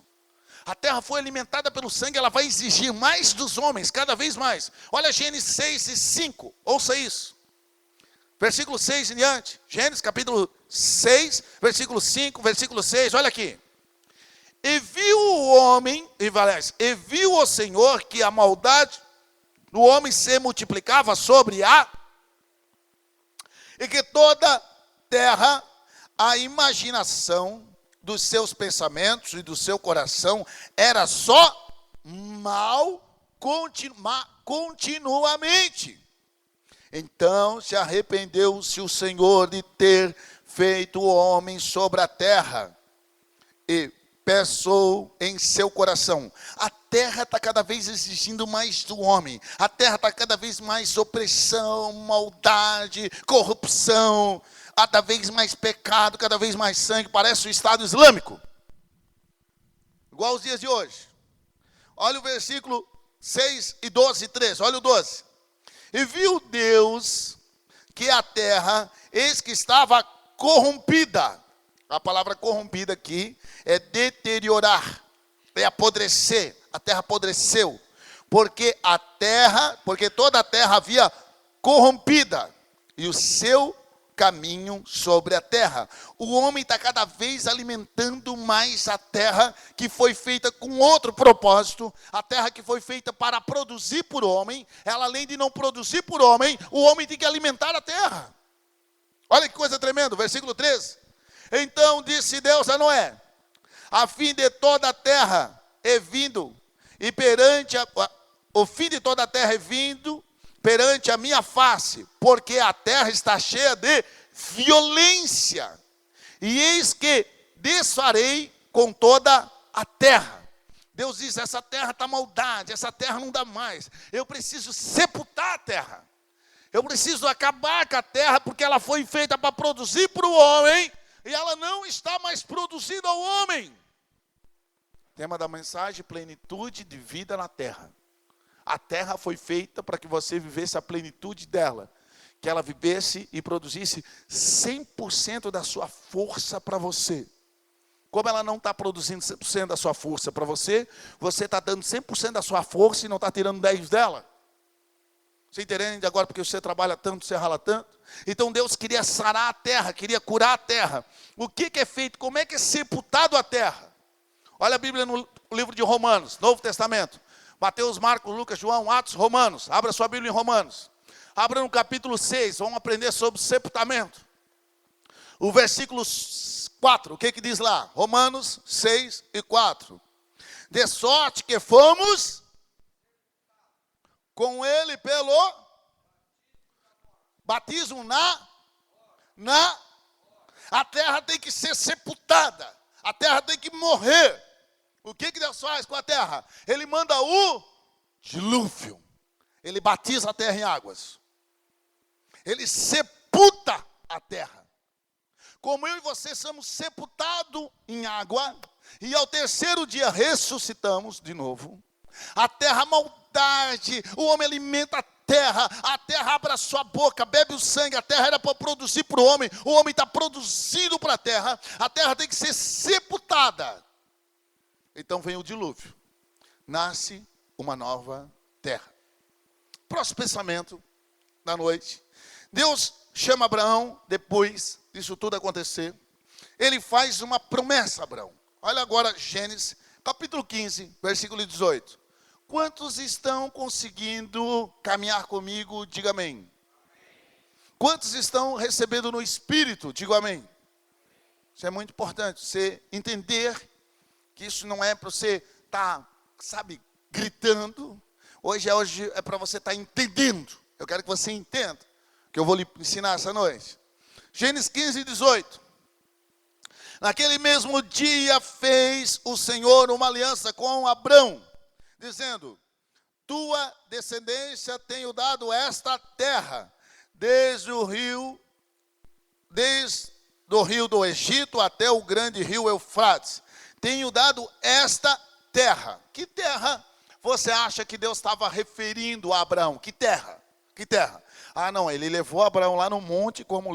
A terra foi alimentada pelo sangue, ela vai exigir mais dos homens, cada vez mais. Olha Gênesis 6 e 5, ouça isso. Versículo 6 em diante. Gênesis capítulo 6, versículo 5, versículo 6, olha aqui. E viu o homem, e viu o Senhor que a maldade do homem se multiplicava sobre e que toda terra, a imaginação dos seus pensamentos e do seu coração era só mal continuamente. Então se arrependeu-se o Senhor de ter feito o homem sobre a terra, e pensou em seu coração: a terra está cada vez exigindo mais do homem, a terra está cada vez mais opressão, maldade, corrupção, cada vez mais pecado, cada vez mais sangue. Parece o Estado Islâmico, igual os dias de hoje. Olha o versículo 6 e 12 e 13, olha o 12. E viu Deus que a terra, eis que estava corrompida. A palavra corrompida aqui é deteriorar, é apodrecer. A terra apodreceu, porque toda a terra havia corrompida, e o seu caminho sobre a terra. O homem está cada vez alimentando mais a terra que foi feita com outro propósito, a terra que foi feita para produzir por homem. Ela, além de não produzir por homem, o homem tem que alimentar a terra. Olha que coisa tremenda, versículo 13. Então disse Deus a Noé: a fim de toda a terra é vindo, e perante o fim de toda a terra é vindo perante a minha face, porque a terra está cheia de violência, e eis que desfarei com toda a terra. Deus diz: essa terra está maldade, essa terra não dá mais, eu preciso sepultar a terra, eu preciso acabar com a terra, porque ela foi feita para produzir para o homem, e ela não está mais produzindo ao homem. Tema da mensagem: plenitude de vida na terra. A terra foi feita para que você vivesse a plenitude dela, que ela vivesse e produzisse 100% da sua força para você. Como ela não está produzindo 100% da sua força para você, você está dando 100% da sua força e não está tirando 10 dela. Você entende agora porque você trabalha tanto, você rala tanto? Então Deus queria sarar a terra, queria curar a terra. O que é feito? Como é que é sepultado a terra? Olha a Bíblia no livro de Romanos, Novo Testamento. Mateus, Marcos, Lucas, João, Atos, Romanos. Abra sua Bíblia em Romanos. Abra no capítulo 6, vamos aprender sobre sepultamento. O versículo 4, o que diz lá? Romanos 6 e 4. De sorte que fomos com ele pelo batismo a terra tem que ser sepultada, a terra tem que morrer. O que Deus faz com a terra? Ele manda o dilúvio, ele batiza a terra em águas, ele sepulta a terra. Como eu e você somos sepultados em água, e ao terceiro dia ressuscitamos de novo, a terra, a maldade, o homem alimenta a terra abre a sua boca, bebe o sangue. A terra era para produzir para o homem está produzindo para a terra tem que ser sepultada. Então vem o dilúvio, nasce uma nova terra. Próximo pensamento da noite. Deus chama Abraão, depois disso tudo acontecer, ele faz uma promessa a Abraão. Olha agora Gênesis, capítulo 15, versículo 18. Quantos estão conseguindo caminhar comigo? Diga amém. Quantos estão recebendo no Espírito? Diga amém. Isso é muito importante, você entender que isso não é para você estar, gritando. Hoje é para você estar entendendo. Eu quero que você entenda, que eu vou lhe ensinar essa noite. Gênesis 15, 18. Naquele mesmo dia fez o Senhor uma aliança com Abrão, dizendo: tua descendência tenho dado esta terra, desde o rio do Egito até o grande rio Eufrates. Tenho dado esta terra. Que terra você acha que Deus estava referindo a Abraão? Que terra? Que terra? Ah, não, ele levou Abraão lá no monte, como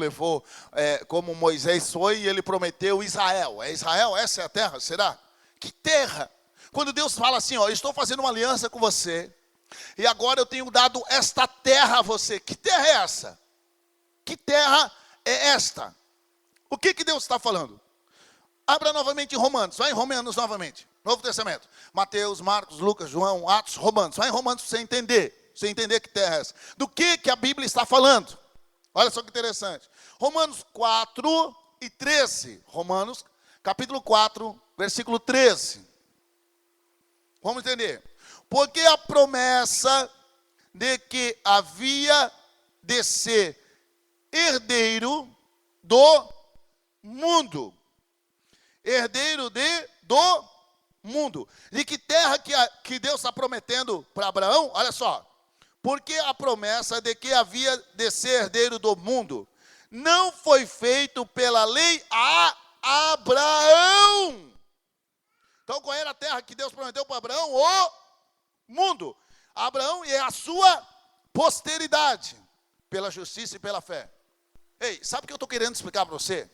Moisés foi, e ele prometeu Israel. É Israel? Essa é a terra? Será? Que terra? Quando Deus fala assim, eu estou fazendo uma aliança com você, e agora eu tenho dado esta terra a você. Que terra é essa? Que terra é esta? O que Deus está falando? Abra novamente em Romanos, vai em Romanos novamente, Novo Testamento. Mateus, Marcos, Lucas, João, Atos, Romanos. Vai em Romanos para você entender que terra é essa. Do que a Bíblia está falando? Olha só que interessante. Romanos 4 e 13. Romanos, capítulo 4, versículo 13. Vamos entender. porque a promessa de que havia de ser herdeiro do mundo. Herdeiro do mundo. De que terra que Deus está prometendo para Abraão? Olha só. Porque a promessa de que havia de ser herdeiro do mundo não foi feito pela lei a Abraão. Então qual era a terra que Deus prometeu para Abraão? O mundo. Abraão e a sua posteridade, pela justiça e pela fé. Ei, sabe o que eu estou querendo explicar para você?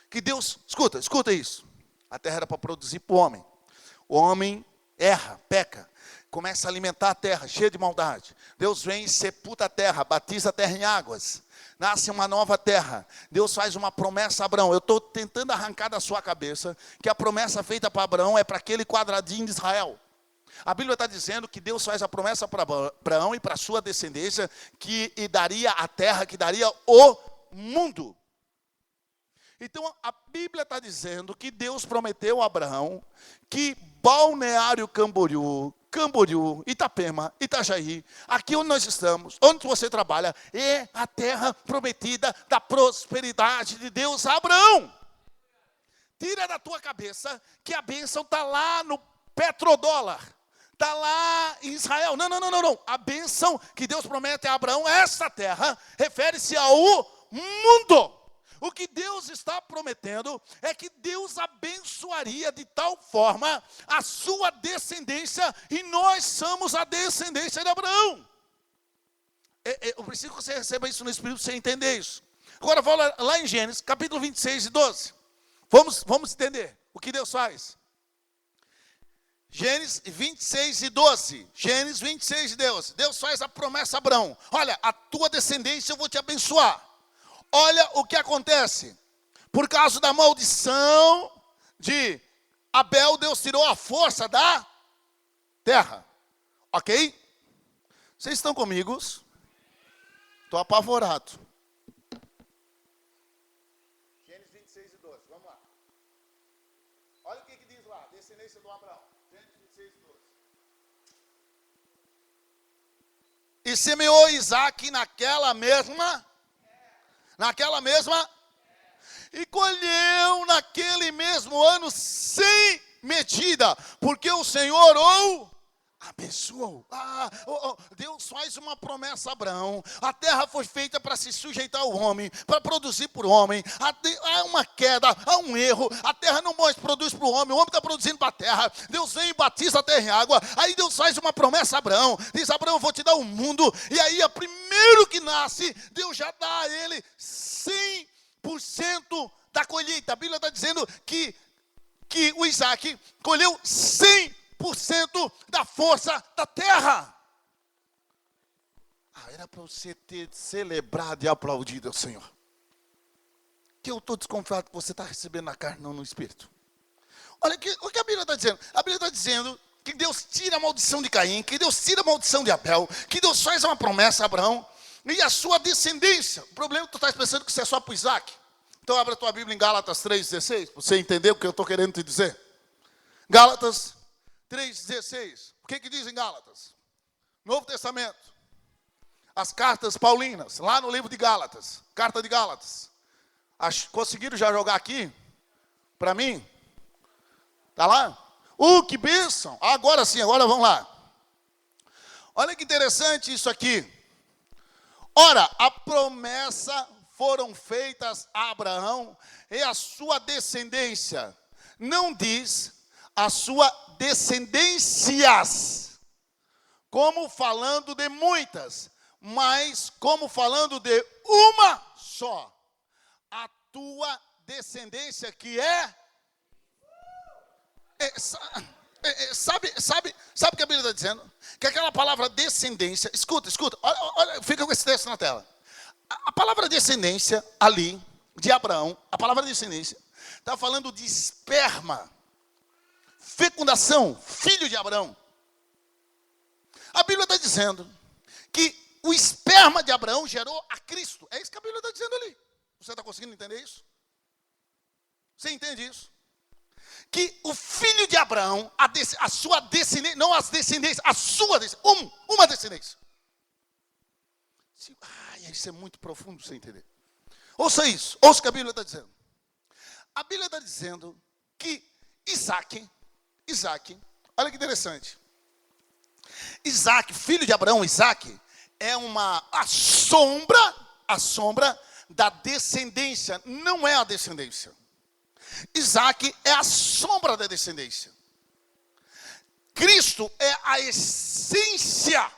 Que Deus, escuta isso. A terra era para produzir para o homem. O homem erra, peca, começa a alimentar a terra, cheia de maldade. Deus vem e sepulta a terra, batiza a terra em águas. Nasce uma nova terra. Deus faz uma promessa a Abraão. Eu estou tentando arrancar da sua cabeça que a promessa feita para Abraão é para aquele quadradinho de Israel. A Bíblia está dizendo que Deus faz a promessa para Abraão e para a sua descendência que daria a terra, que daria o mundo. Então a Bíblia está dizendo que Deus prometeu a Abraão que Balneário Camboriú, Itapema, Itajaí, aqui onde nós estamos, onde você trabalha, é a terra prometida da prosperidade de Deus a Abraão. Tira da tua cabeça que a bênção está lá no petrodólar, está lá em Israel. Não. A bênção que Deus promete a Abraão, essa terra, refere-se ao mundo. O que Deus está prometendo é que Deus abençoaria de tal forma a sua descendência, e nós somos a descendência de Abraão. Eu preciso que você receba isso no Espírito para você entender isso. Agora, vou lá em Gênesis, capítulo 26 e 12. Vamos entender o que Deus faz. Gênesis 26 e 12. Gênesis 26 e 12. Deus faz a promessa a Abraão. Olha, a tua descendência eu vou te abençoar. Olha o que acontece. Por causa da maldição de Abel, Deus tirou a força da terra. Ok? Vocês estão comigo? Estou apavorado. Gênesis 26 e 12. Vamos lá. Olha o que diz lá. Descendência do Abraão. Gênesis 26 e 12. E semeou Isaac naquela mesma, e colheu naquele mesmo ano sem medida, porque o Senhor o abençoou. Deus faz uma promessa a Abraão. A terra foi feita para se sujeitar ao homem, para produzir por homem. Há uma queda, há um erro. A terra não mais produz para o homem está produzindo para a terra. Deus vem e batiza a terra em água. Aí Deus faz uma promessa a Abraão. Diz: Abraão, eu vou te dar o mundo. E aí, o primeiro que nasce, Deus já dá a ele 100% da colheita. A Bíblia está dizendo que o Isaac colheu 100% da força da terra. Era para você ter celebrado e aplaudido ao Senhor. Que eu estou desconfiado que você está recebendo na carne, não no espírito. Olha o que a Bíblia está dizendo. A Bíblia está dizendo que Deus tira a maldição de Caim, que Deus tira a maldição de Abel, que Deus faz uma promessa a Abraão e a sua descendência. O problema é que tu estás pensando que isso é só para o Isaac. Então abre a tua Bíblia em Gálatas 3,16, para você entender o que eu estou querendo te dizer. Gálatas 3,16. O que diz em Gálatas? Novo Testamento. As cartas paulinas, lá no livro de Gálatas. Carta de Gálatas. Conseguiram já jogar aqui? Para mim? Está lá? Que bênção! Agora sim, agora vamos lá. Olha que interessante isso aqui. Ora, a promessa foram feitas a Abraão e a sua descendência. Não diz a sua descendências, como falando de muitas, mas como falando de uma só. A tua descendência que sabe o que a Bíblia está dizendo? Que aquela palavra descendência, escuta, olha, fica com esse texto na tela. A palavra descendência ali, de Abraão, a palavra descendência, está falando de esperma, fecundação, filho de Abraão. A Bíblia está dizendo que o esperma de Abraão gerou a Cristo. É isso que a Bíblia está dizendo ali. Você está conseguindo entender isso? Você entende isso?
que o filho de Abraão, a sua descendência, não as descendências, a sua descendência, uma descendência. Isso é muito profundo para você entender. Ouça isso, ouça o que a Bíblia está dizendo. A Bíblia está dizendo que Isaac, olha que interessante. Isaac, filho de Abraão, Isaac, é a sombra da descendência, não é a descendência. Isaac é a sombra da descendência. Cristo é a essência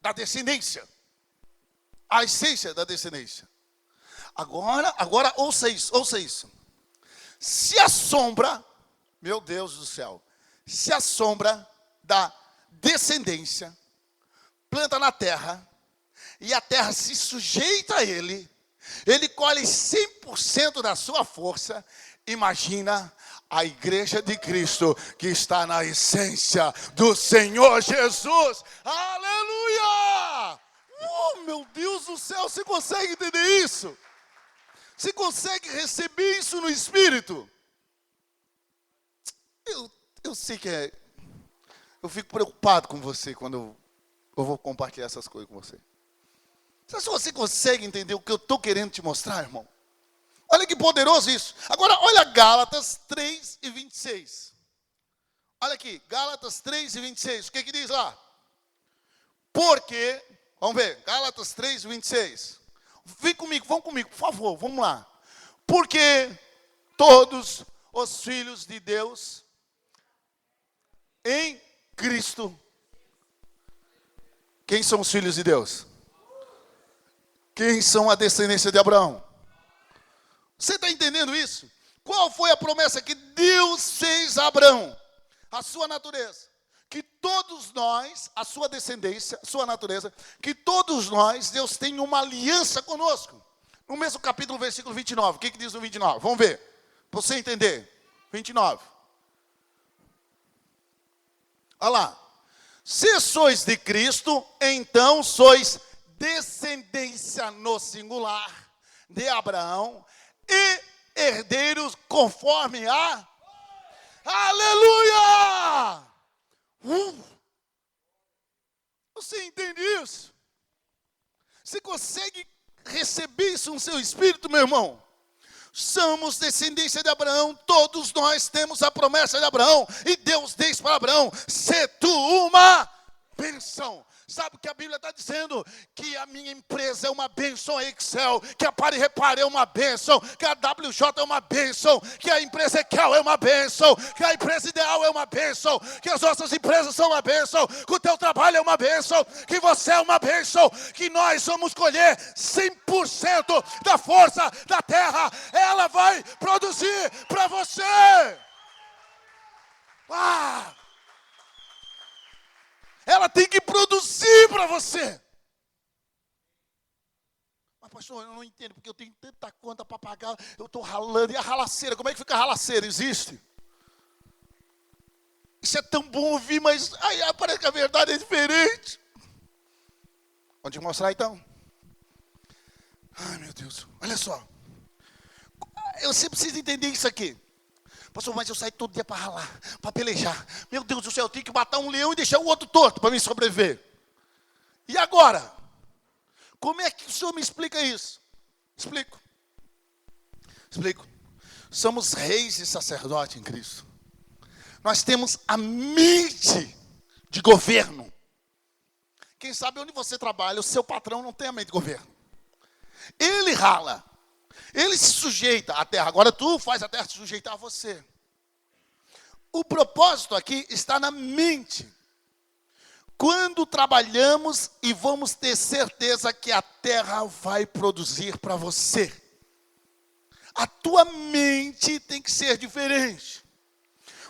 da descendência. A essência da descendência. Agora ouça isso. Se a sombra, meu Deus do céu, se a sombra da descendência planta na terra, e a terra se sujeita a ele colhe 100% da sua força. Imagina a igreja de Cristo que está na essência do Senhor Jesus. Aleluia! Meu Deus do céu, você consegue entender isso? Você consegue receber isso no Espírito? Eu sei que eu fico preocupado com você quando eu vou compartilhar essas coisas com você. Se você consegue entender o que eu estou querendo te mostrar, irmão. Olha que poderoso isso. Agora, olha Gálatas 3:26. Olha aqui, Gálatas 3:26. O que diz lá? Porque, vamos ver, Gálatas 3:26. Vem comigo, vão comigo, por favor, vamos lá. Porque todos os filhos de Deus em Cristo. Quem são os filhos de Deus? Quem são a descendência de Abraão? Você está entendendo isso? Qual foi a promessa que Deus fez a Abraão? A sua natureza. Que todos nós, a sua descendência, a sua natureza, que todos nós, Deus tem uma aliança conosco. No mesmo capítulo, versículo 29. O que diz no 29? Vamos ver. Para você entender. 29. Olha lá. Se sois de Cristo, então sois descendência no singular de Abraão e herdeiros conforme a... Aleluia! Você entende isso? Você consegue receber isso no seu espírito, meu irmão? Somos descendência de Abraão, todos nós temos a promessa de Abraão, e Deus diz para Abraão: se tu uma bênção. Sabe o que a Bíblia está dizendo? Que a minha empresa é uma bênção, a Excel, que a Pare Repare é uma bênção, que a WJ é uma bênção, que a empresa Equal é uma bênção, que a empresa Ideal é uma bênção, que as nossas empresas são uma bênção, que o teu trabalho é uma bênção, que você é uma bênção, que nós vamos colher 100% da força da terra, ela vai produzir para você. Ela tem que produzir para você. Mas pastor, eu não entendo, porque eu tenho tanta conta para pagar, eu estou ralando. E a ralaceira, como é que fica a ralaceira? Existe? Isso é tão bom ouvir, mas parece que a verdade é diferente. Vou te mostrar então. Ai meu Deus, olha só. Você precisa entender isso aqui. Pastor, mas eu saio todo dia para ralar, para pelejar. Meu Deus do céu, eu tenho que matar um leão e deixar o outro torto para me sobreviver. E agora? Como é que o Senhor me explica isso? Explico. Somos reis e sacerdotes em Cristo. Nós temos a mente de governo. Quem sabe onde você trabalha, o seu patrão não tem a mente de governo. Ele rala. Ele se sujeita à terra. Agora tu faz a terra se sujeitar a você. O propósito aqui está na mente. Quando trabalhamos e vamos ter certeza que a terra vai produzir para você. A tua mente tem que ser diferente.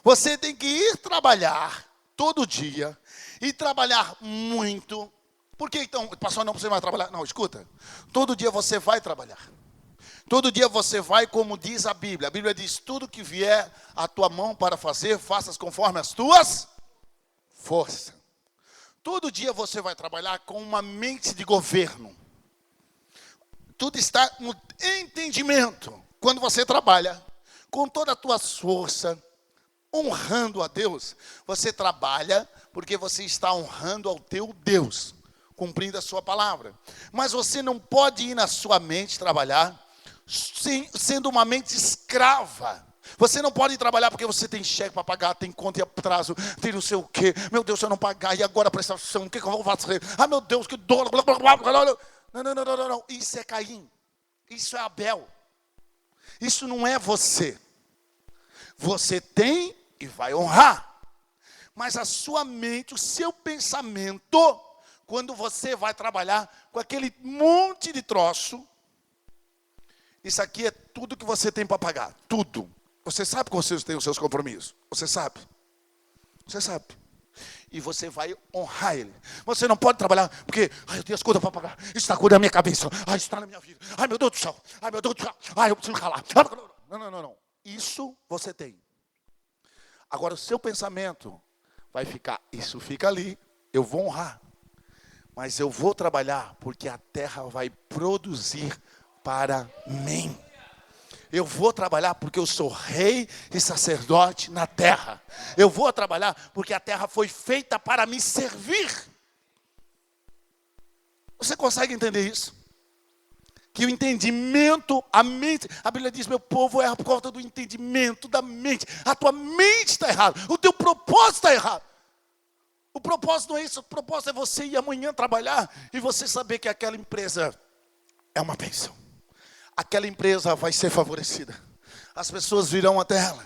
Você tem que ir trabalhar todo dia e trabalhar muito. Por que então, pastor, não você vai trabalhar? Não, escuta. Todo dia você vai trabalhar. Todo dia você vai, como diz a Bíblia. A Bíblia diz: tudo que vier à tua mão para fazer, faças conforme as tuas forças. Todo dia você vai trabalhar com uma mente de governo. Tudo está no entendimento. Quando você trabalha com toda a tua força, honrando a Deus, você trabalha porque você está honrando ao teu Deus, cumprindo a sua palavra. Mas você não pode ir na sua mente trabalhar sendo uma mente escrava. Você não pode trabalhar porque você tem cheque para pagar, tem conta e atraso, tem não sei o quê. Meu Deus, se eu não pagar, e agora a prestação, o que eu vou fazer? Ah, meu Deus, que dor. Não. Isso é Caim. Isso é Abel. Isso não é você. Você tem e vai honrar. Mas a sua mente, o seu pensamento, quando você vai trabalhar com aquele monte de troço, isso aqui é tudo que você tem para pagar. Tudo. Você sabe que você tem os seus compromissos. Você sabe. Você sabe. E você vai honrar ele. Você não pode trabalhar porque eu tenho as contas para pagar. Isso está na minha cabeça. Isso está na minha vida. Ai, meu Deus do céu. Ai, meu Deus do céu. Ai, eu preciso calar. Não. Isso você tem. Agora o seu pensamento vai ficar, isso fica ali. Eu vou honrar. Mas eu vou trabalhar porque a terra vai produzir para mim. Eu vou trabalhar porque eu sou rei e sacerdote na terra. Eu vou trabalhar porque a terra foi feita para me servir. Você consegue entender isso? Que o entendimento, a mente, a Bíblia diz, meu povo é por causa do entendimento da mente. A tua mente está errada, o teu propósito está errado. O propósito não é isso, o propósito é você ir amanhã trabalhar e você saber que aquela empresa é uma bênção. Aquela empresa vai ser favorecida. As pessoas virão até ela.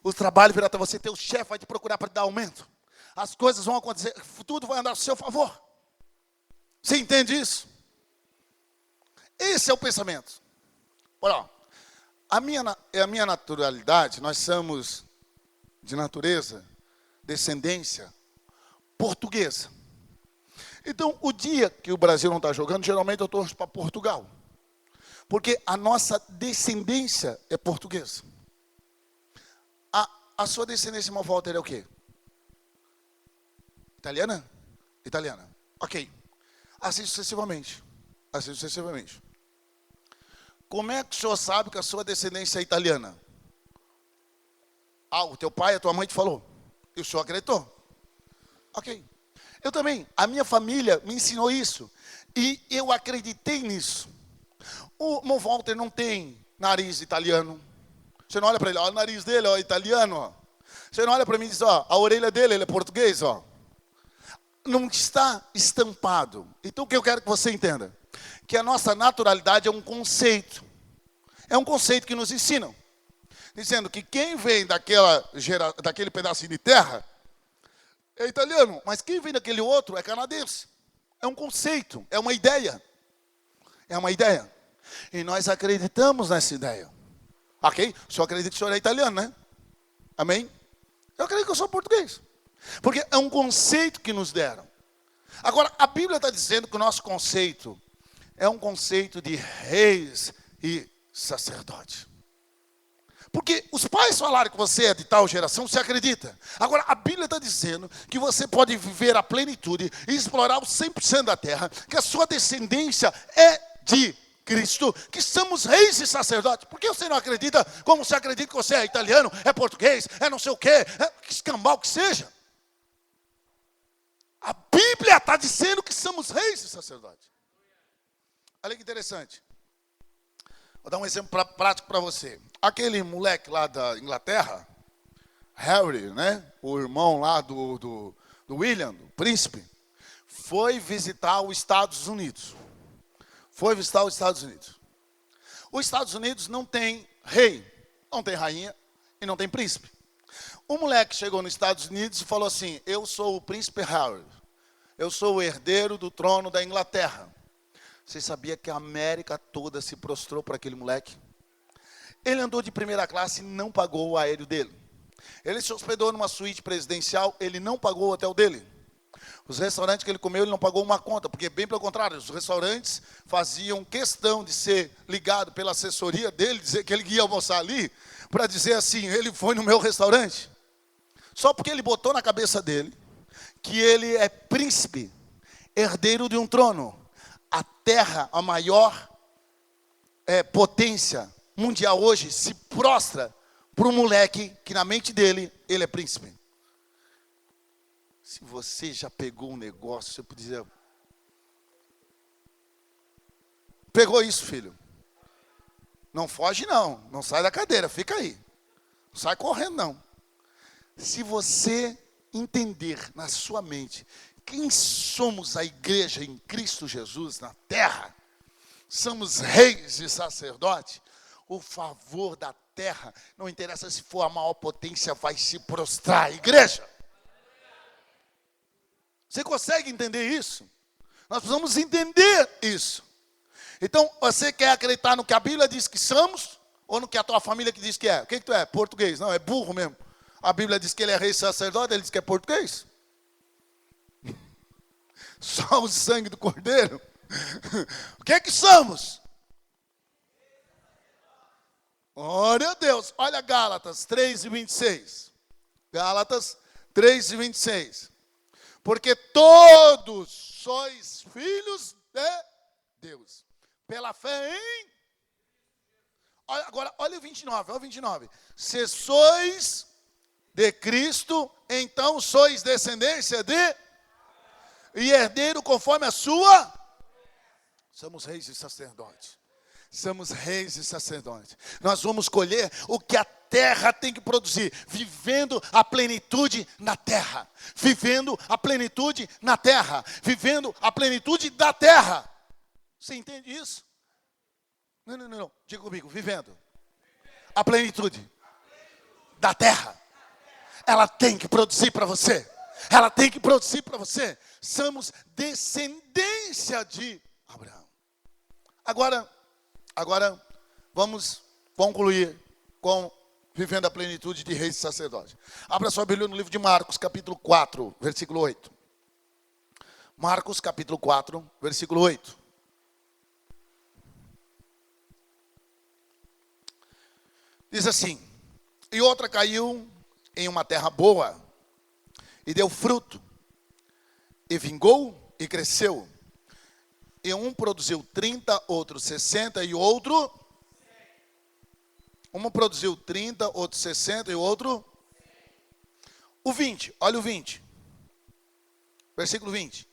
O trabalho virá até você. Teu chefe vai te procurar para te dar aumento. As coisas vão acontecer. Tudo vai andar a seu favor. Você entende isso? Esse é o pensamento. Olha, a minha naturalidade, nós somos de natureza, descendência portuguesa. Então, o dia que o Brasil não está jogando, geralmente eu torço para Portugal. Porque a nossa descendência é portuguesa. A sua descendência, irmão Walter, é o quê? Italiana? Italiana. Ok. Assim sucessivamente. Como é que o senhor sabe que a sua descendência é italiana? Ah, o teu pai, a tua mãe te falou. E o senhor acreditou? Ok. Eu também. A minha família me ensinou isso. E eu acreditei nisso. O irmão Walter não tem nariz italiano. Você não olha para ele, olha o nariz dele, ó, italiano. Ó. Você não olha para mim e diz, ó, a orelha dele, ele é português, ó. Não está estampado. Então o que eu quero que você entenda? Que a nossa naturalidade é um conceito. É um conceito que nos ensinam. Dizendo que quem vem daquele pedacinho de terra é italiano. Mas quem vem daquele outro é canadense. É um conceito, é uma ideia. É uma ideia. E nós acreditamos nessa ideia. Ok? O senhor acredita que o senhor é italiano, né? Amém? Eu acredito que eu sou português. Porque é um conceito que nos deram. Agora, a Bíblia está dizendo que o nosso conceito é um conceito de reis e sacerdotes. Porque os pais falaram que você é de tal geração, você acredita. Agora, a Bíblia está dizendo que você pode viver a plenitude e explorar o 100% da terra, que a sua descendência é de Cristo, que somos reis e sacerdotes. Por que você não acredita como você acredita que você é italiano, é português, é não sei o quê, é que escambau que seja? A Bíblia está dizendo que somos reis e sacerdotes. Olha que interessante. Vou dar um exemplo prático para você. Aquele moleque lá da Inglaterra, Harry, né? O irmão lá do William, do príncipe, foi visitar os Estados Unidos. Os Estados Unidos não tem rei, não tem rainha e não tem príncipe. O moleque chegou nos Estados Unidos e falou assim, eu sou o príncipe Harry. Eu sou o herdeiro do trono da Inglaterra. Você sabia que a América toda se prostrou para aquele moleque? Ele andou de primeira classe e não pagou o aéreo dele. Ele se hospedou numa suíte presidencial, ele não pagou o hotel dele. Os restaurantes que ele comeu, ele não pagou uma conta, porque bem pelo contrário, os restaurantes faziam questão de ser ligado pela assessoria dele, dizer que ele ia almoçar ali, para dizer assim, ele foi no meu restaurante. Só porque ele botou na cabeça dele que ele é príncipe, herdeiro de um trono. A terra, a maior potência mundial hoje, se prostra para um moleque que na mente dele, ele é príncipe. Se você já pegou um negócio, você podia... Pegou isso, filho? Não foge não, não sai da cadeira, fica aí. Não sai correndo não. Se você entender na sua mente quem somos a igreja em Cristo Jesus na terra, somos reis e sacerdotes, o favor da terra, não interessa se for a maior potência, vai se prostrar. Igreja, você consegue entender isso? Nós precisamos entender isso. Então, você quer acreditar no que a Bíblia diz que somos, ou no que a tua família que diz que é? O que tu é? Português? Não, é burro mesmo. A Bíblia diz que ele é rei e sacerdote, ele diz que é português. Só o sangue do Cordeiro. O que é que somos? Glória a Deus. Olha Gálatas 3:26. Gálatas 3:26. Porque todos sois filhos de Deus. Pela fé em... Agora, olha o 29, olha o 29. Se sois de Cristo, então sois descendência de... E herdeiro conforme a sua... Somos reis e sacerdotes. Somos reis e sacerdotes. Nós vamos colher o que a terra tem que produzir. Vivendo a plenitude na terra. Vivendo a plenitude na terra. Vivendo a plenitude da terra. Você entende isso? Não. Diga comigo. Vivendo a plenitude da terra. Ela tem que produzir para você. Ela tem que produzir para você. Somos descendência de Abraão. Agora vamos concluir com vivendo a plenitude de reis e sacerdotes. Abra sua Bíblia no livro de Marcos, capítulo 4, versículo 8. Marcos, capítulo 4, versículo 8. Diz assim: e outra caiu em uma terra boa, e deu fruto, e vingou, e cresceu. E um produziu 30, outro 60 e outro... Um produziu 30, outro 60 e outro... O 20, olha o 20. Versículo 20.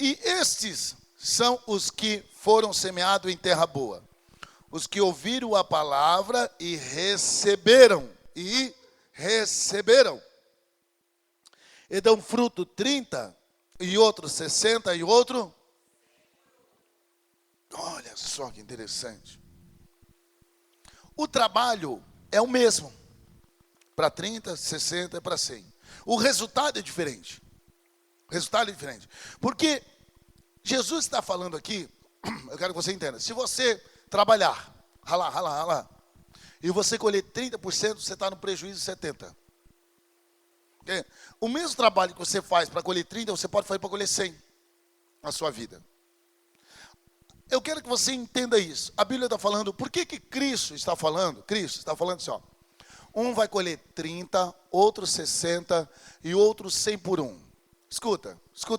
E estes são os que foram semeados em terra boa. Os que ouviram a palavra e receberam. E dão fruto 30, e outro 60 e outro... Olha só que interessante. O trabalho é o mesmo. Para 30, 60 e para 100. O resultado é diferente. Porque Jesus está falando aqui, eu quero que você entenda. Se você trabalhar, ralar, e você colher 30%, você está no prejuízo de 70%. Okay? O mesmo trabalho que você faz para colher 30%, você pode fazer para colher 100% na sua vida. Eu quero que você entenda isso. A Bíblia está falando, por que Cristo está falando? Cristo está falando assim, ó. Um vai colher 30, outro 60 e outro 100 por um. Escuta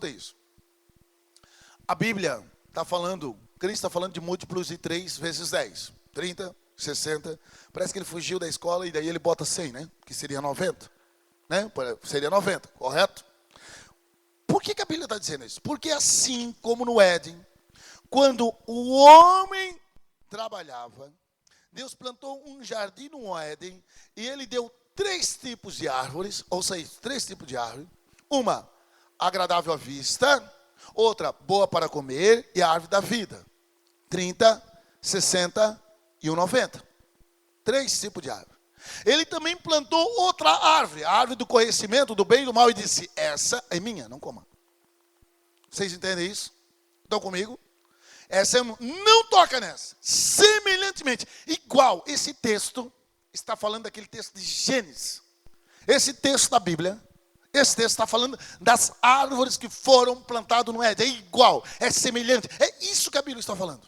isso. A Bíblia está falando, Cristo está falando de múltiplos de 3 vezes 10. 30, 60. Parece que ele fugiu da escola e daí ele bota 100, né? Que seria 90. Né? Seria 90, correto? Por que a Bíblia está dizendo isso? Porque assim como no Éden, quando o homem trabalhava, Deus plantou um jardim no Éden e ele deu 3 tipos de árvores, ou seja, 3 tipos de árvore. Uma, agradável à vista, outra, boa para comer, e a árvore da vida. 30, 60 e 90. 3 tipos de árvore. Ele também plantou outra árvore, a árvore do conhecimento do bem e do mal, e disse, essa é minha, não coma. Vocês entendem isso? Estão comigo? Essa não toca nessa. Semelhantemente, igual, esse texto está falando daquele texto de Gênesis. Esse texto da Bíblia, esse texto está falando das árvores que foram plantadas no Éden. É igual, é semelhante. É isso que a Bíblia está falando.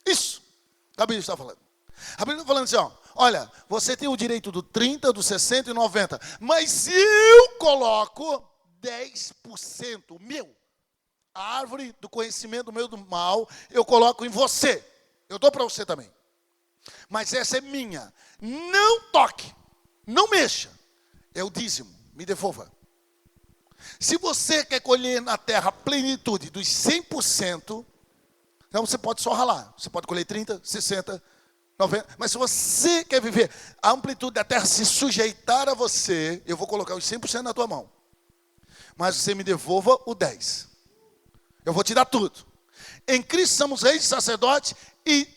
Isso que a Bíblia está falando. A Bíblia está falando assim, ó, olha, você tem o direito do 30, do 60 e 90, mas eu coloco 10% meu. A árvore do conhecimento do meio do mal, eu coloco em você. Eu dou para você também. Mas essa é minha. Não toque, não mexa. É o dízimo, me devolva. Se você quer colher na terra a plenitude dos 100%, então você pode só ralar. Você pode colher 30, 60, 90. Mas se você quer viver a amplitude da terra, se sujeitar a você, eu vou colocar os 100% na tua mão. Mas você me devolva o 10. Eu vou te dar tudo. Em Cristo somos reis e sacerdotes e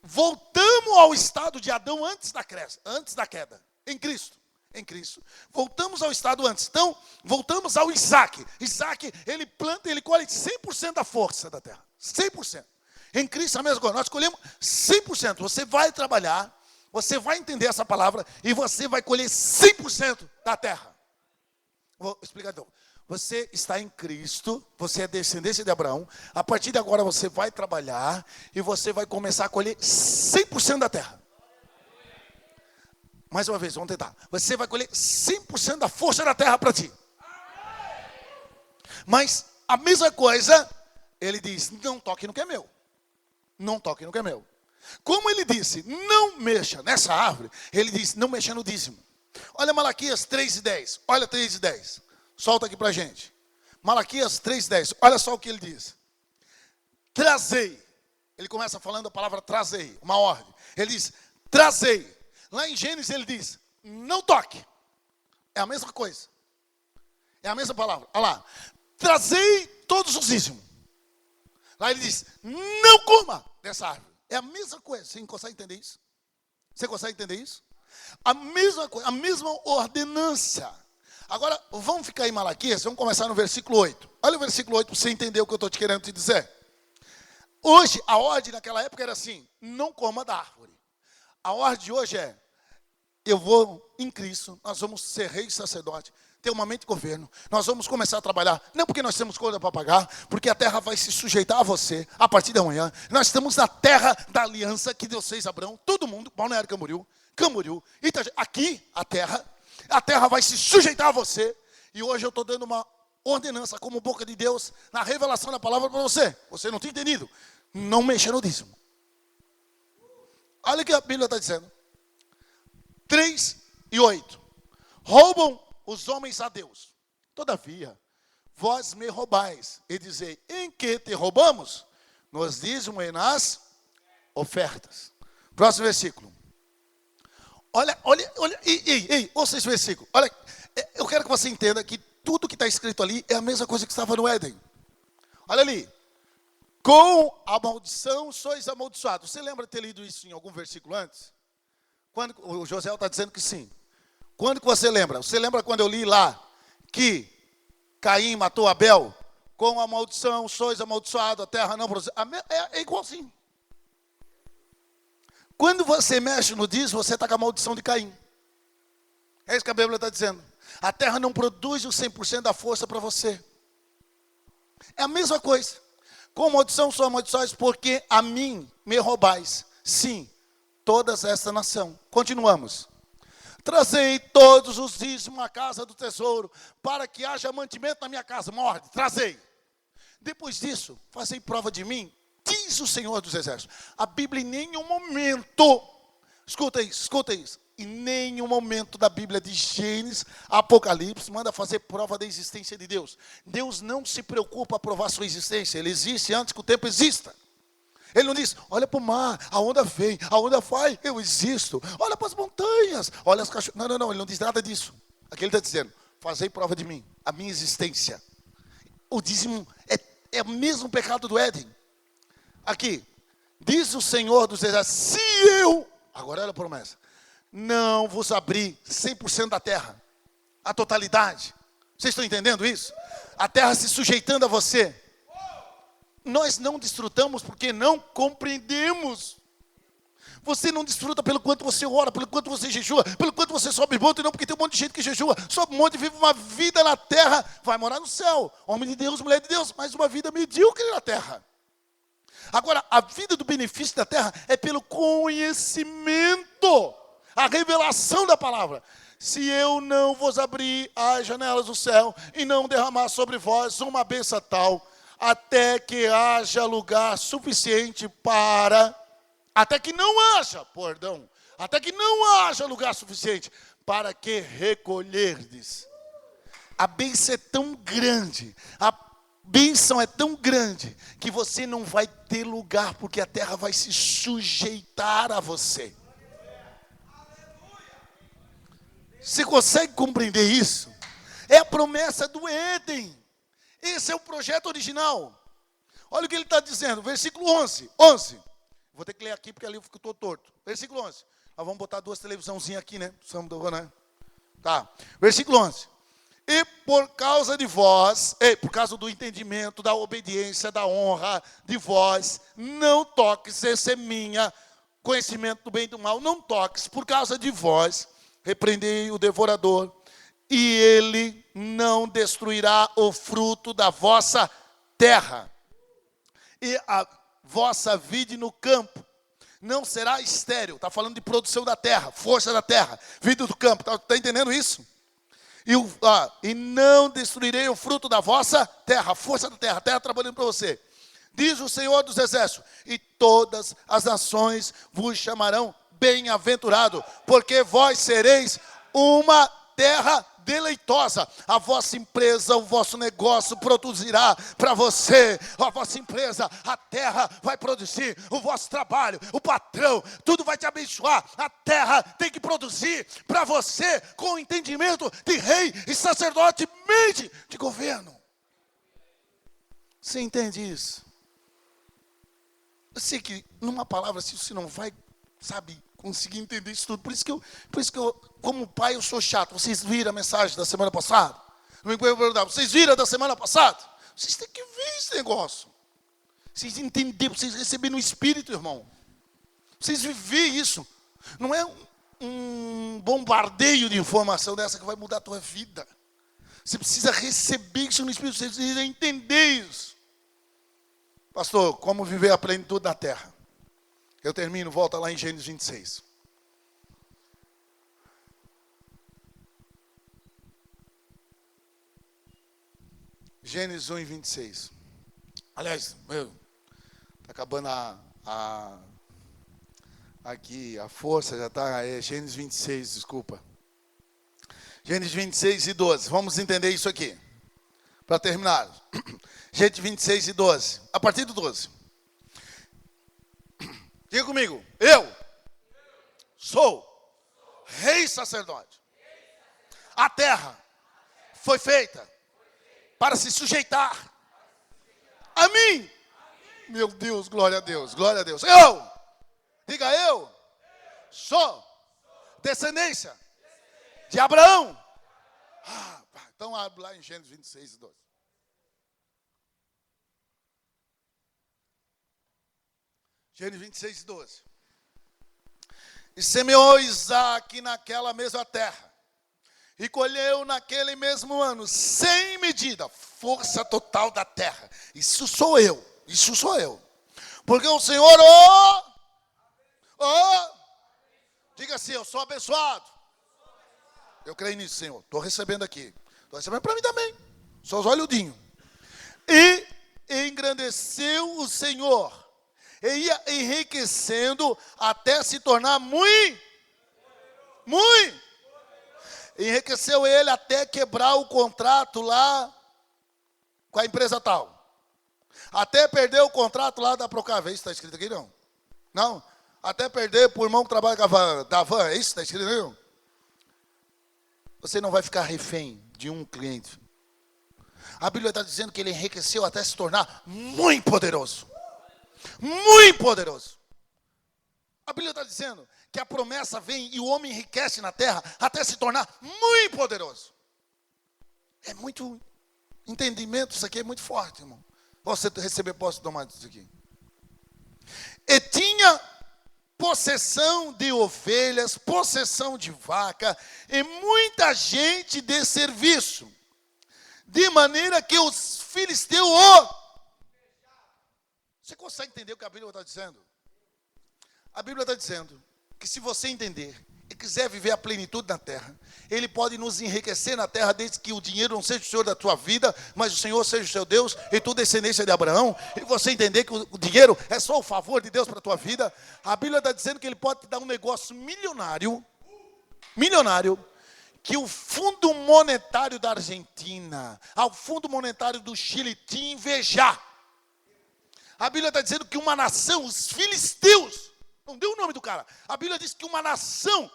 voltamos ao estado de Adão antes da queda. Em Cristo. Voltamos ao estado antes. Então, voltamos ao Isaac. Isaac, ele planta, ele colhe 100% da força da terra. 100%. Em Cristo a mesma coisa. Nós colhemos 100%. Você vai trabalhar, você vai entender essa palavra e você vai colher 100% da terra. Vou explicar de novo. Você está em Cristo, você é descendência de Abraão. A partir de agora você vai trabalhar e você vai começar a colher 100% da terra. Mais uma vez, vamos tentar. Você vai colher 100% da força da terra para ti. Mas a mesma coisa, ele diz, não toque no que é meu. Não toque no que é meu. Como ele disse, não mexa nessa árvore, ele diz, não mexa no dízimo. Olha Malaquias 3:10. Olha 3:10. Solta aqui para a gente. Malaquias 3:10. Olha só o que ele diz. Trazei. Ele começa falando a palavra trazei, uma ordem. Ele diz, trazei. Lá em Gênesis ele diz, não toque. É a mesma coisa. É a mesma palavra. Olha lá. Trazei todos os dízimos. Lá ele diz, não coma dessa árvore. É a mesma coisa. Você consegue entender isso? Você consegue entender isso? A mesma coisa, a mesma ordenança. Agora, vamos ficar em Malaquias, vamos começar no versículo 8. Olha o versículo 8 para você entender o que eu estou te querendo te dizer. Hoje, a ordem naquela época era assim, não coma da árvore. A ordem de hoje é, eu vou em Cristo, nós vamos ser reis e sacerdote, ter uma mente de governo, nós vamos começar a trabalhar, não porque nós temos coisa para pagar, porque a terra vai se sujeitar a você, a partir de amanhã. Nós estamos na terra da aliança que Deus fez a Abraão, todo mundo, Balneário Camboriú, aqui a terra vai se sujeitar a você, e hoje eu estou dando uma ordenança como boca de Deus, na revelação da palavra para você. Você não tem entendido? Não mexa no dízimo. Olha o que a Bíblia está dizendo. 3:8. Roubam os homens a Deus. Todavia, vós me roubais. E dizei, em que te roubamos? Nos dízimos e nas ofertas. Próximo versículo. Olha, ouça esse versículo. Olha, eu quero que você entenda que tudo que está escrito ali é a mesma coisa que estava no Éden. Olha ali. Com a maldição sois amaldiçoados. Você lembra de ter lido isso em algum versículo antes? Quando o José está dizendo que sim. Quando que você lembra? Você lembra quando eu li lá que Caim matou Abel? Com a maldição sois amaldiçoados, a terra não produz. É igualzinho. Quando você mexe no dízimo, você está com a maldição de Caim. É isso que a Bíblia está dizendo. A terra não produz os 100% da força para você. É a mesma coisa. Com maldição sou amaldiçoados, porque a mim me roubais. Sim, todas esta nação. Continuamos. Trazei todos os dízimos à casa do tesouro, para que haja mantimento na minha casa. Uma ordem, trazei. Depois disso, fazei prova de mim, diz o Senhor dos Exércitos. A Bíblia em nenhum momento, escuta isso. Em nenhum momento da Bíblia de Gênesis, Apocalipse, manda fazer prova da existência de Deus. Deus não se preocupa a provar sua existência. Ele existe antes que o tempo exista. Ele não diz, olha para o mar, a onda vem, a onda vai, eu existo. Olha para as montanhas, olha as cachoeiras. Não, ele não diz nada disso. Aqui ele está dizendo, fazei prova de mim, a minha existência. O dízimo é o mesmo pecado do Éden. Aqui, diz o Senhor dos Exércitos, se eu, agora olha a promessa, não vos abrir 100% da terra, a totalidade. Vocês estão entendendo isso? A terra se sujeitando a você. Nós não desfrutamos porque não compreendemos. Você não desfruta pelo quanto você ora, pelo quanto você jejua, pelo quanto você sobe monte, não porque tem um monte de gente que jejua, sobe monte, vive uma vida na terra, vai morar no céu. Homem de Deus, mulher de Deus, mas uma vida medíocre na terra. Agora, a vida do benefício da terra é pelo conhecimento. A revelação da palavra. Se eu não vos abrir as janelas do céu e não derramar sobre vós uma bênção tal, até que haja lugar suficiente para até que não haja lugar suficiente para que recolherdes. A bênção é tão grande, a bênção é tão grande, que você não vai ter lugar, porque a terra vai se sujeitar a você. Você consegue compreender isso? É a promessa do Éden. Esse é o projeto original. Olha o que ele está dizendo, versículo 11. Vou ter que ler aqui, porque ali eu fico todo torto. Versículo 11. Nós vamos botar 2 televisãozinhas aqui, né? Tá. Versículo 11. E por causa de vós, por causa do entendimento, da obediência, da honra de vós, não toques, essa é minha, conhecimento do bem e do mal, não toques, por causa de vós, repreendei o devorador, e ele não destruirá o fruto da vossa terra. E a vossa vide no campo não será estéril. Está falando de produção da terra, força da terra, vida do campo. Está entendendo isso? E não destruirei o fruto da vossa terra, a força da terra, a terra trabalhando para você. Diz o Senhor dos Exércitos, e todas as nações vos chamarão bem-aventurado, porque vós sereis uma terra deleitosa. A vossa empresa, o vosso negócio produzirá para você. A vossa empresa, a terra vai produzir. O vosso trabalho, o patrão, tudo vai te abençoar. A terra tem que produzir para você, com o entendimento de rei e sacerdote, mente de governo. Você entende isso? Eu sei que numa palavra assim você não vai, conseguir entender isso tudo. Por isso que eu, como pai, eu sou chato. Vocês viram a mensagem da semana passada? Vocês viram da semana passada? Vocês têm que ver esse negócio. Vocês entenderem, vocês receberem no Espírito, irmão. Vocês viverem isso. Não é um bombardeio de informação dessa que vai mudar a tua vida. Você precisa receber isso no Espírito, você precisa entender isso. Pastor, como viver a plenitude da terra? Eu termino, volta lá em Gênesis 26. Gênesis 1 e 26. Aliás, está acabando aqui a força, já está, Gênesis 26, desculpa. Gênesis 26 e 12, vamos entender isso aqui, para terminar. Gênesis 26 e 12, a partir do 12. Diga comigo, eu sou rei sacerdote. A terra foi feita para se sujeitar a mim. Meu Deus, glória a Deus, glória a Deus. Diga eu, sou descendência de Abraão. Então abre lá em Gênesis 26 e 12. Gênesis 26 e 12. E semeou Isaac naquela mesma terra, e colheu naquele mesmo ano, sem medida, força total da terra. Isso sou eu. Porque o Senhor, diga assim, eu sou abençoado. Eu creio nisso, Senhor. Estou recebendo aqui. Estou recebendo para mim também. Só os olhudinhos. E engrandeceu o Senhor, e ia enriquecendo até se tornar muito. Enriqueceu ele até quebrar o contrato lá com a empresa tal. Até perder o contrato lá da Procavez. Está escrito aqui não? Não? Até perder por irmão que trabalha com a van, da van. É isso que está escrito aqui não? Você não vai ficar refém de um cliente. A Bíblia está dizendo que ele enriqueceu até se tornar muito poderoso. Muito poderoso. A Bíblia está dizendo que a promessa vem e o homem enriquece na terra até se tornar muito poderoso. É muito entendimento, isso aqui é muito forte, irmão. Você receber posse de tomar isso aqui. E tinha possessão de ovelhas, possessão de vaca, e muita gente de serviço. De maneira que os filisteus Você consegue entender o que a Bíblia está dizendo? A Bíblia está dizendo que se você entender e quiser viver a plenitude na terra, ele pode nos enriquecer na terra, desde que o dinheiro não seja o Senhor da tua vida, mas o Senhor seja o seu Deus, e tu descendência de Abraão, e você entender que o dinheiro é só o favor de Deus para a tua vida. A Bíblia está dizendo que ele pode te dar um negócio milionário, que o Fundo Monetário da Argentina, ao Fundo Monetário do Chile te invejar. A Bíblia está dizendo que uma nação, os filisteus, não deu o nome do cara, a Bíblia diz que uma nação,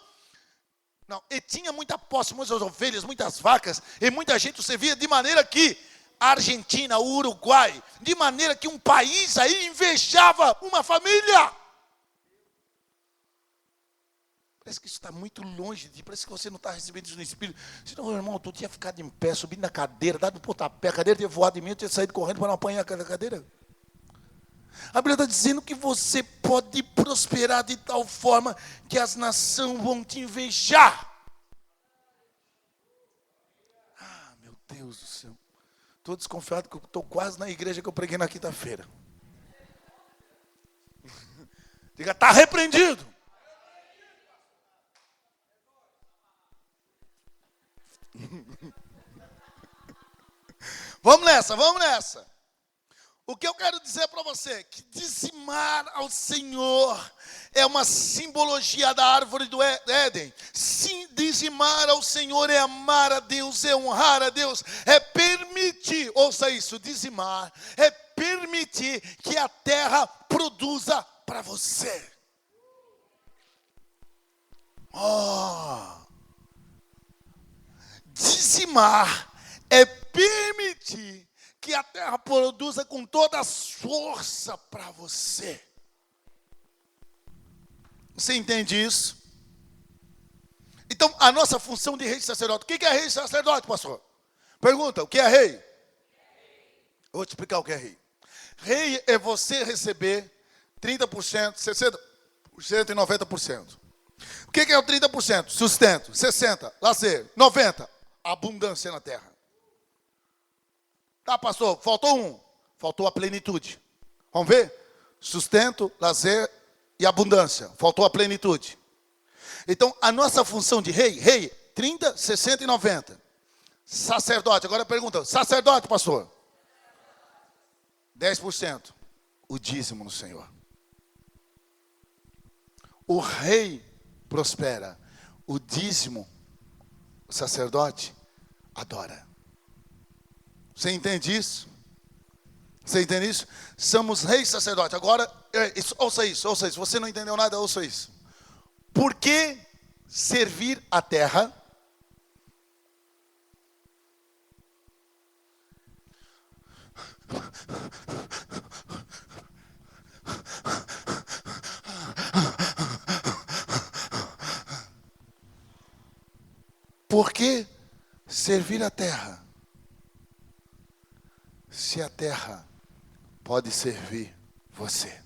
não, e tinha muita posse, muitas ovelhas, muitas vacas, e muita gente o servia, de maneira que a Argentina, o Uruguai, de maneira que um país aí invejava uma família. Parece que isso está muito longe de ti, parece que você não está recebendo isso no Espírito. Senão, irmão, tu tinha ficado em pé, subindo na cadeira, dado um pontapé, a cadeira tinha voado em mim, eu tinha saído correndo para não apanhar a cadeira. A Bíblia está dizendo que você pode prosperar de tal forma que as nações vão te invejar. Ah, meu Deus do céu. Estou desconfiado que eu estou quase na igreja que eu preguei na quinta-feira. Diga, está repreendido. Vamos nessa. O que eu quero dizer para você é que dizimar ao Senhor é uma simbologia da árvore do Éden. Sim, dizimar ao Senhor é amar a Deus, é honrar a Deus, é permitir, ouça isso, dizimar é permitir que a terra produza para você. Dizimar é permitir que a terra produza com toda a força para você. Você entende isso? Então, a nossa função de rei e sacerdote. O que é rei e sacerdote, pastor? Pergunta, o que é rei? Eu vou te explicar o que é rei. Rei é você receber 30%, 60% e 90%. O que é o 30%? Sustento. 60%, lazer. 90%, abundância na terra. Tá, pastor, faltou a plenitude. Vamos ver? Sustento, lazer e abundância. Faltou a plenitude. Então, a nossa função de rei, 30, 60 e 90. Sacerdote, agora pergunta, sacerdote, pastor? 10%, o dízimo no Senhor. O rei prospera, o dízimo, o sacerdote adora. Você entende isso? Você entende isso? Somos rei e sacerdote. Agora, ouça isso. Se você não entendeu nada, ouça isso. Por que servir a terra? Por que servir a terra? Se a terra pode servir você.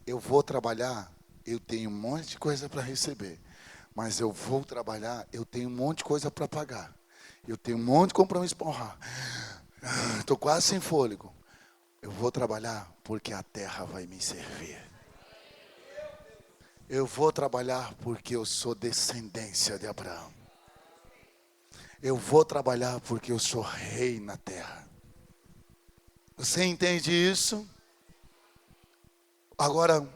Eu vou trabalhar, eu tenho um monte de coisa para receber. Mas eu vou trabalhar, eu tenho um monte de coisa para pagar. Eu tenho um monte de compromisso para honrar. Estou quase sem fôlego. Eu vou trabalhar porque a terra vai me servir. Eu vou trabalhar porque eu sou descendência de Abraão. Eu vou trabalhar porque eu sou rei na terra. Você entende isso? Agora,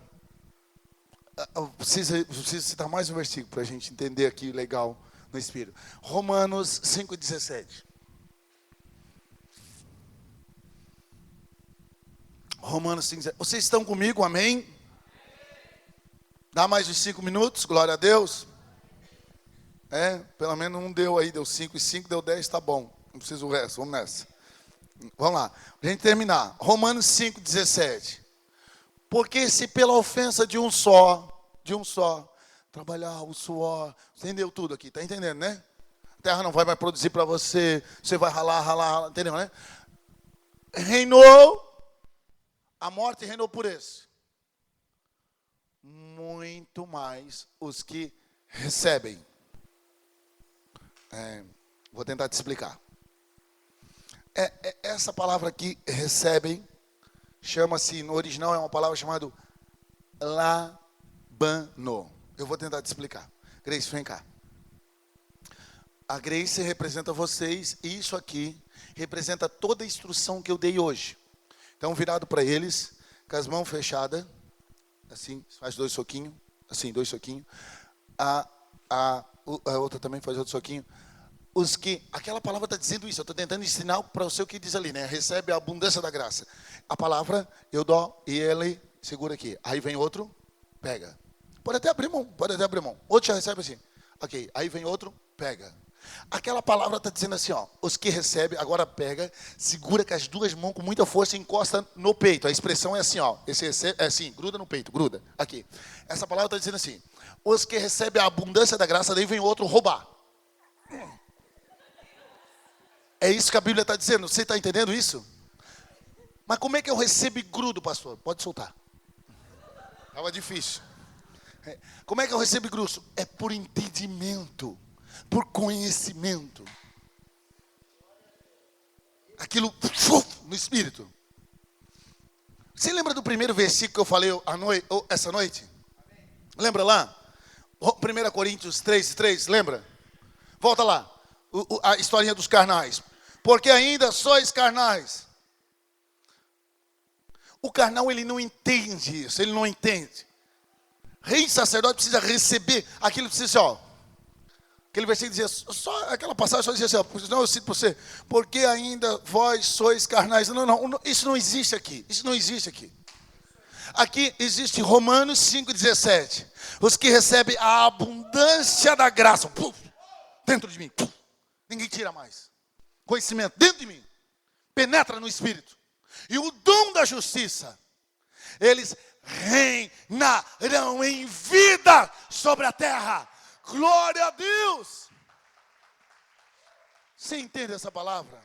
eu preciso citar mais um versículo para a gente entender aqui legal no Espírito. Romanos 5,17. Romanos 5,17. Vocês estão comigo, amém? Dá mais uns 5 minutos, glória a Deus. Pelo menos um deu aí, deu 5 e 5, deu 10, tá bom. Não precisa o resto, vamos nessa. Vamos lá, pra gente terminar. Romanos 5,17. Porque se pela ofensa de um só, trabalhar o suor, entendeu tudo aqui, tá entendendo, né? A terra não vai mais produzir para você, você vai ralar, entendeu, né? Reinou, a morte reinou por esse. Muito mais os que recebem. Vou tentar te explicar. Essa palavra aqui, recebem, chama-se, no original é uma palavra chamada Eu vou tentar te explicar. Grace, vem cá. A Grace representa vocês e isso aqui representa toda a instrução que eu dei hoje. Então, virado para eles, com as mãos fechadas, assim, faz 2 soquinhos, assim, 2 soquinhos. A outra também faz outro soquinho. Aquela palavra está dizendo isso, eu estou tentando ensinar para você o que diz ali, né? Recebe a abundância da graça. A palavra, eu dou, e ele segura aqui. Aí vem outro, pega. Pode até abrir mão. Outro já recebe assim. Ok, aí vem outro, pega. Aquela palavra está dizendo assim, ó, os que recebem, agora pega, segura com as 2 mãos com muita força e encosta no peito. A expressão é assim, ó, esse recebe, é assim, gruda no peito, gruda, aqui. Essa palavra está dizendo assim, os que recebem a abundância da graça, daí vem outro roubar. É isso que a Bíblia está dizendo, você está entendendo isso? Mas como é que eu recebo e grudo, pastor? Pode soltar. Estava difícil. Como é que eu recebo e grudo? É por entendimento. Por conhecimento. Aquilo no espírito. Você lembra do primeiro versículo que eu falei essa noite? Lembra lá? 1 Coríntios 3:3, lembra? Volta lá. A historinha dos carnais. Porque ainda sois carnais. O carnal, ele não entende isso. Ele não entende. Rei e sacerdote precisa receber aquilo, precisa ser, ó. Aquele versículo dizia, só aquela passagem só dizia assim, ó, não, eu cito para você, porque ainda vós sois carnais. Não, isso não existe aqui. Isso não existe aqui. Aqui existe Romanos 5,17. Os que recebem a abundância da graça, dentro de mim, ninguém tira mais. Conhecimento dentro de mim, penetra no espírito. E o dom da justiça, eles reinarão em vida sobre a terra. Glória a Deus! Você entende essa palavra?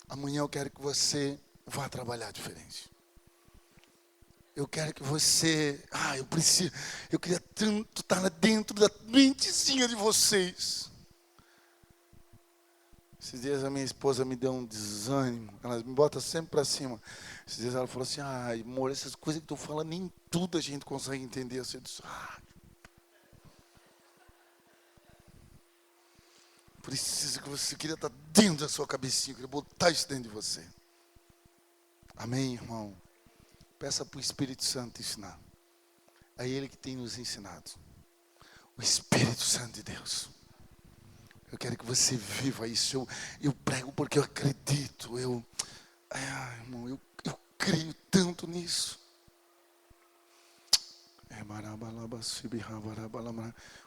Amanhã eu quero que você vá trabalhar diferente. Eu quero que você... eu queria tanto estar dentro da mentezinha de vocês. Esses dias a minha esposa me deu um desânimo. Ela me bota sempre para cima. Esses dias ela falou assim, amor, essas coisas que tu fala, nem tudo a gente consegue entender. Eu disse, preciso que você queria estar dentro da sua cabecinha, eu queria botar isso dentro de você. Amém, irmão? Peça para o Espírito Santo ensinar. É Ele que tem nos ensinado. O Espírito Santo de Deus. Eu quero que você viva isso. Eu prego porque eu acredito. Irmão, eu creio tanto nisso.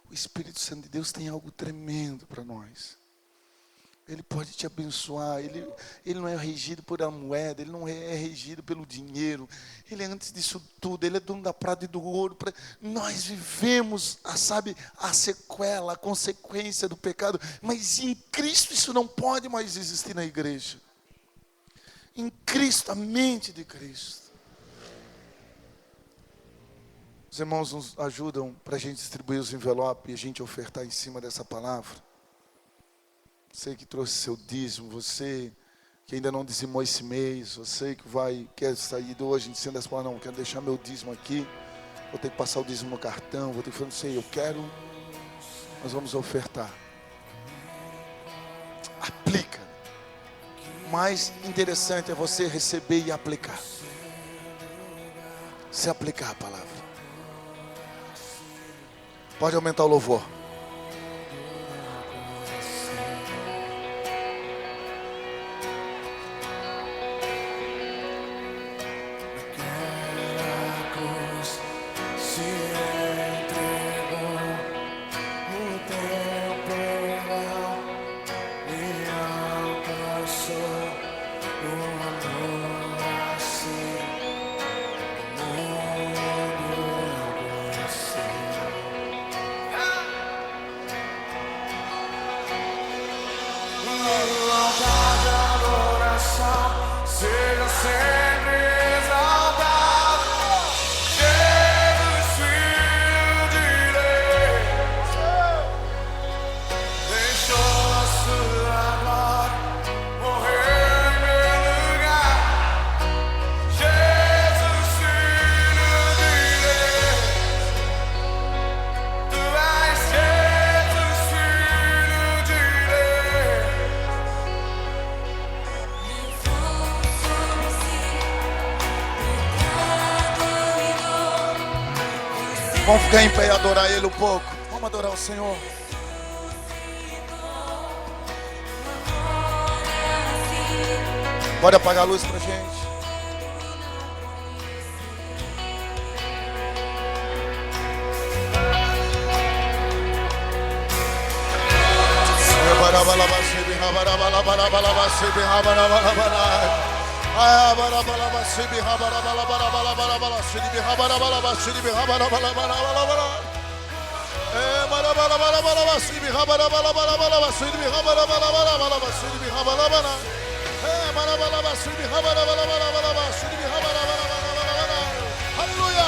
O Espírito Santo de Deus tem algo tremendo para nós. Ele pode te abençoar. Ele não é regido por a moeda. Ele não é regido pelo dinheiro. Ele é antes disso tudo. Ele é dono da prata e do ouro. Nós vivemos, a sequela, a consequência do pecado. Mas em Cristo isso não pode mais existir na igreja. Em Cristo, a mente de Cristo. Os irmãos nos ajudam para a gente distribuir os envelopes e a gente ofertar em cima dessa palavra. Você que trouxe seu dízimo, você que ainda não dizimou esse mês, você que quer sair de hoje dizendo essa palavra, não, quero deixar meu dízimo aqui, vou ter que passar o dízimo no cartão, vou ter que falar, não sei, eu quero, nós vamos ofertar. Aplica. O mais interessante é você receber e aplicar. Se aplicar a palavra. Pode aumentar o louvor.
Deixou a sua glória morrer em meu
Vamos ficar em pé e adorar Ele um pouco. Vamos adorar o Senhor. Pode apagar a luz pra gente. Aleluia!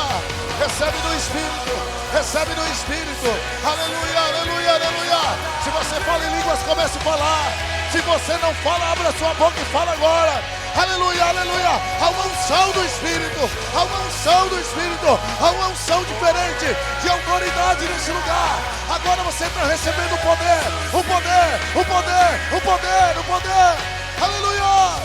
Recebe do Espírito, recebe do Espírito. Aleluia, aleluia, aleluia. Se você fala em línguas, comece a falar. Se você não fala, abra sua boca e fala agora. Aleluia, aleluia. Há uma unção do Espírito, há uma unção do Espírito, há uma unção diferente de autoridade nesse lugar. Agora você está recebendo o poder, o poder, o poder, o poder, o poder. Aleluia.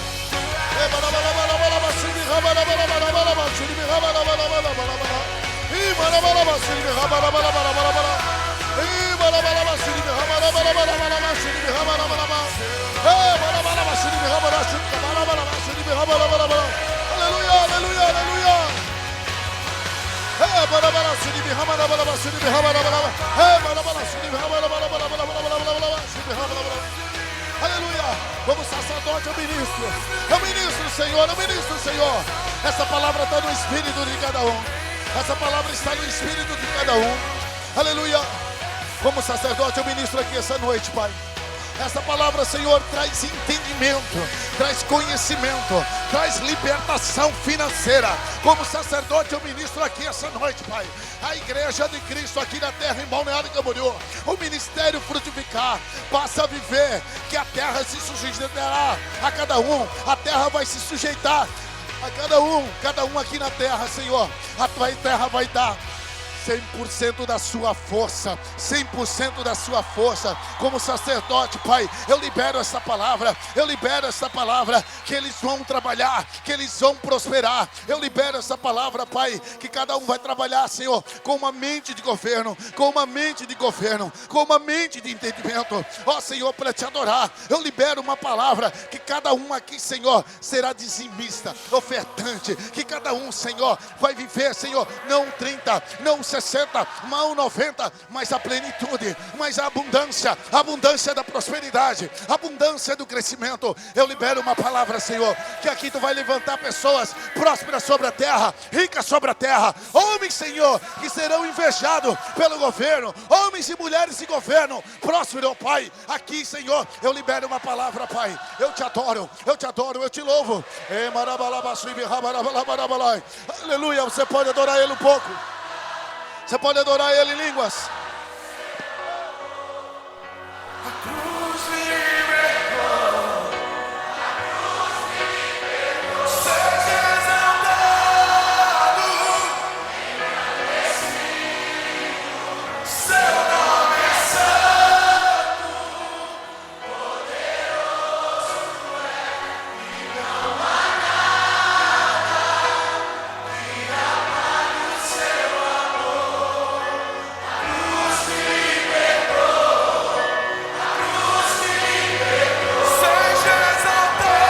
Aleluia, aleluia, aleluia. Aleluia. Como sacerdote, eu ministro, Senhor, eu ministro, Senhor. Essa palavra está no espírito de cada um. Essa palavra está no espírito de cada um. Aleluia. Como sacerdote, eu ministro aqui essa noite, Pai. Essa palavra, Senhor, traz entendimento, traz conhecimento, traz libertação financeira. Como sacerdote, eu ministro aqui essa noite, Pai. A igreja de Cristo aqui na terra, em Balneário Camboriú, o ministério frutificar, passa a viver, que a terra se sujeitará a cada um, a terra vai se sujeitar a cada um aqui na terra, Senhor. A tua terra vai dar 100% da sua força, 100% da sua força. Como sacerdote, Pai, eu libero essa palavra, que eles vão trabalhar, que eles vão prosperar. Eu libero essa palavra, Pai, que cada um vai trabalhar, Senhor, com uma mente de governo, com uma mente de entendimento. Ó Senhor, para te adorar, eu libero uma palavra, que cada um aqui, Senhor, será dizimista, ofertante, que cada um, Senhor, vai viver, Senhor, não 30, não 60, não 90, mas a plenitude, mas a abundância da prosperidade, a abundância do crescimento. Eu libero uma palavra, Senhor, que aqui tu vai levantar pessoas prósperas sobre a terra, ricas sobre a terra, homens, Senhor, que serão invejados pelo governo, homens e mulheres de governo próspero, Pai. Aqui, Senhor, eu libero uma palavra, Pai. Eu te adoro, eu te louvo. Aleluia. Você pode adorar Ele um pouco. Você pode adorar Ele em línguas. A cruz me libertou. Seja exaltado. Seu nome é santo. Poderoso é. E não há nada que apague o seu amor. A cruz me libertou. A cruz me libertou. Seja exaltado.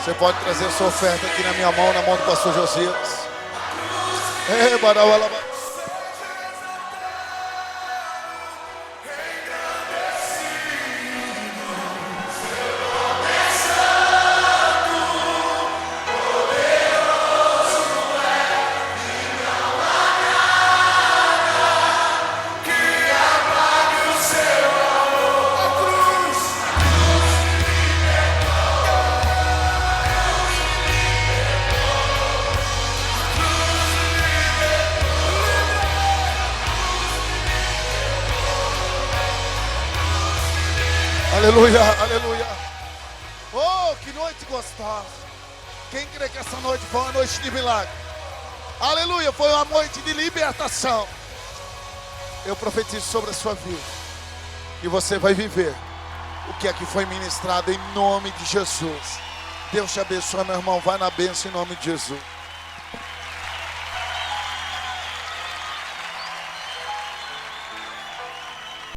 Você pode trazer sua oferta aqui na minha mão, na mão do pastor Josias. Aleluia, aleluia. Oh, que noite gostosa. Quem crê que essa noite foi uma noite de milagre? Aleluia, foi uma noite de libertação. Eu profetizo sobre a sua vida. E você vai viver o que aqui foi ministrado em nome de Jesus. Deus te abençoe, meu irmão. Vai na bênção em nome de Jesus.